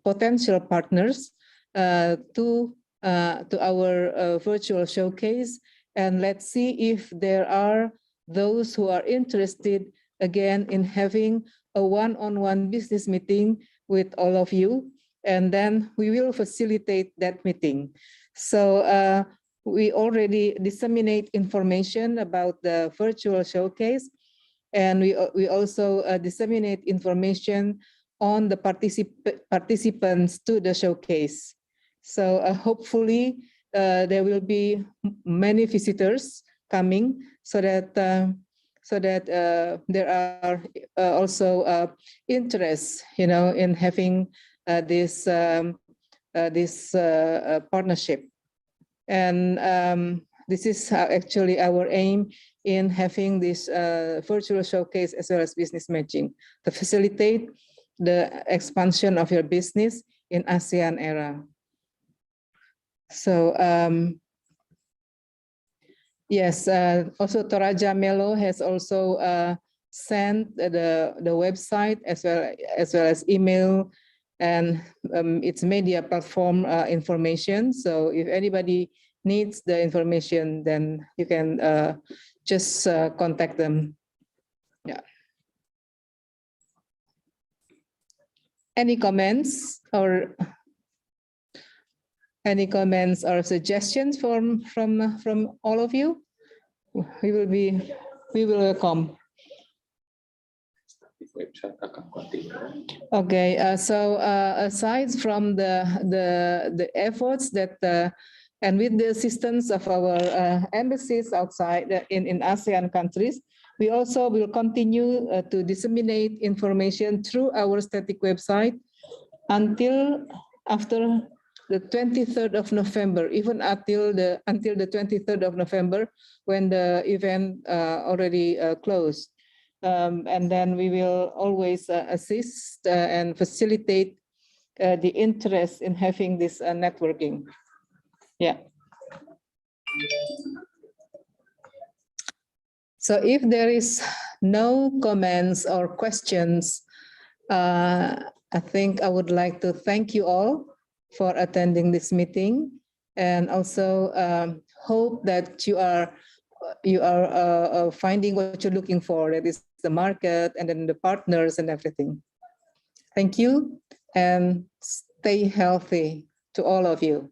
potential partners to our virtual showcase, and let's see if there are those who are interested again in having a one-on-one business meeting with all of you, and then we will facilitate that meeting. So we already disseminate information about the virtual showcase, and we also disseminate information on the participants to the showcase. So hopefully there will be many visitors coming, so that there are also interest, in having this partnership. And this is actually our aim in having this virtual showcase as well as business matching, to facilitate the expansion of your business in ASEAN era. So yes, also Toraja Melo has also sent the website as well as email and its media platform information. So if anybody needs the information, then you can just contact them. Yeah. Any comments or? any comments or suggestions from all of you? We will welcome. Okay, so aside from the efforts that and with the assistance of our embassies outside in ASEAN countries, we also will continue to disseminate information through our static website until after the 23rd of November, even until the 23rd of November, when the event already closed. And then we will always assist and facilitate the interest in having this networking. Yeah. So if there is no comments or questions, I think I would like to thank you all for attending this meeting, and also hope that you are finding what you're looking for, that is the market and then the partners and everything. Thank you, and stay healthy to all of you.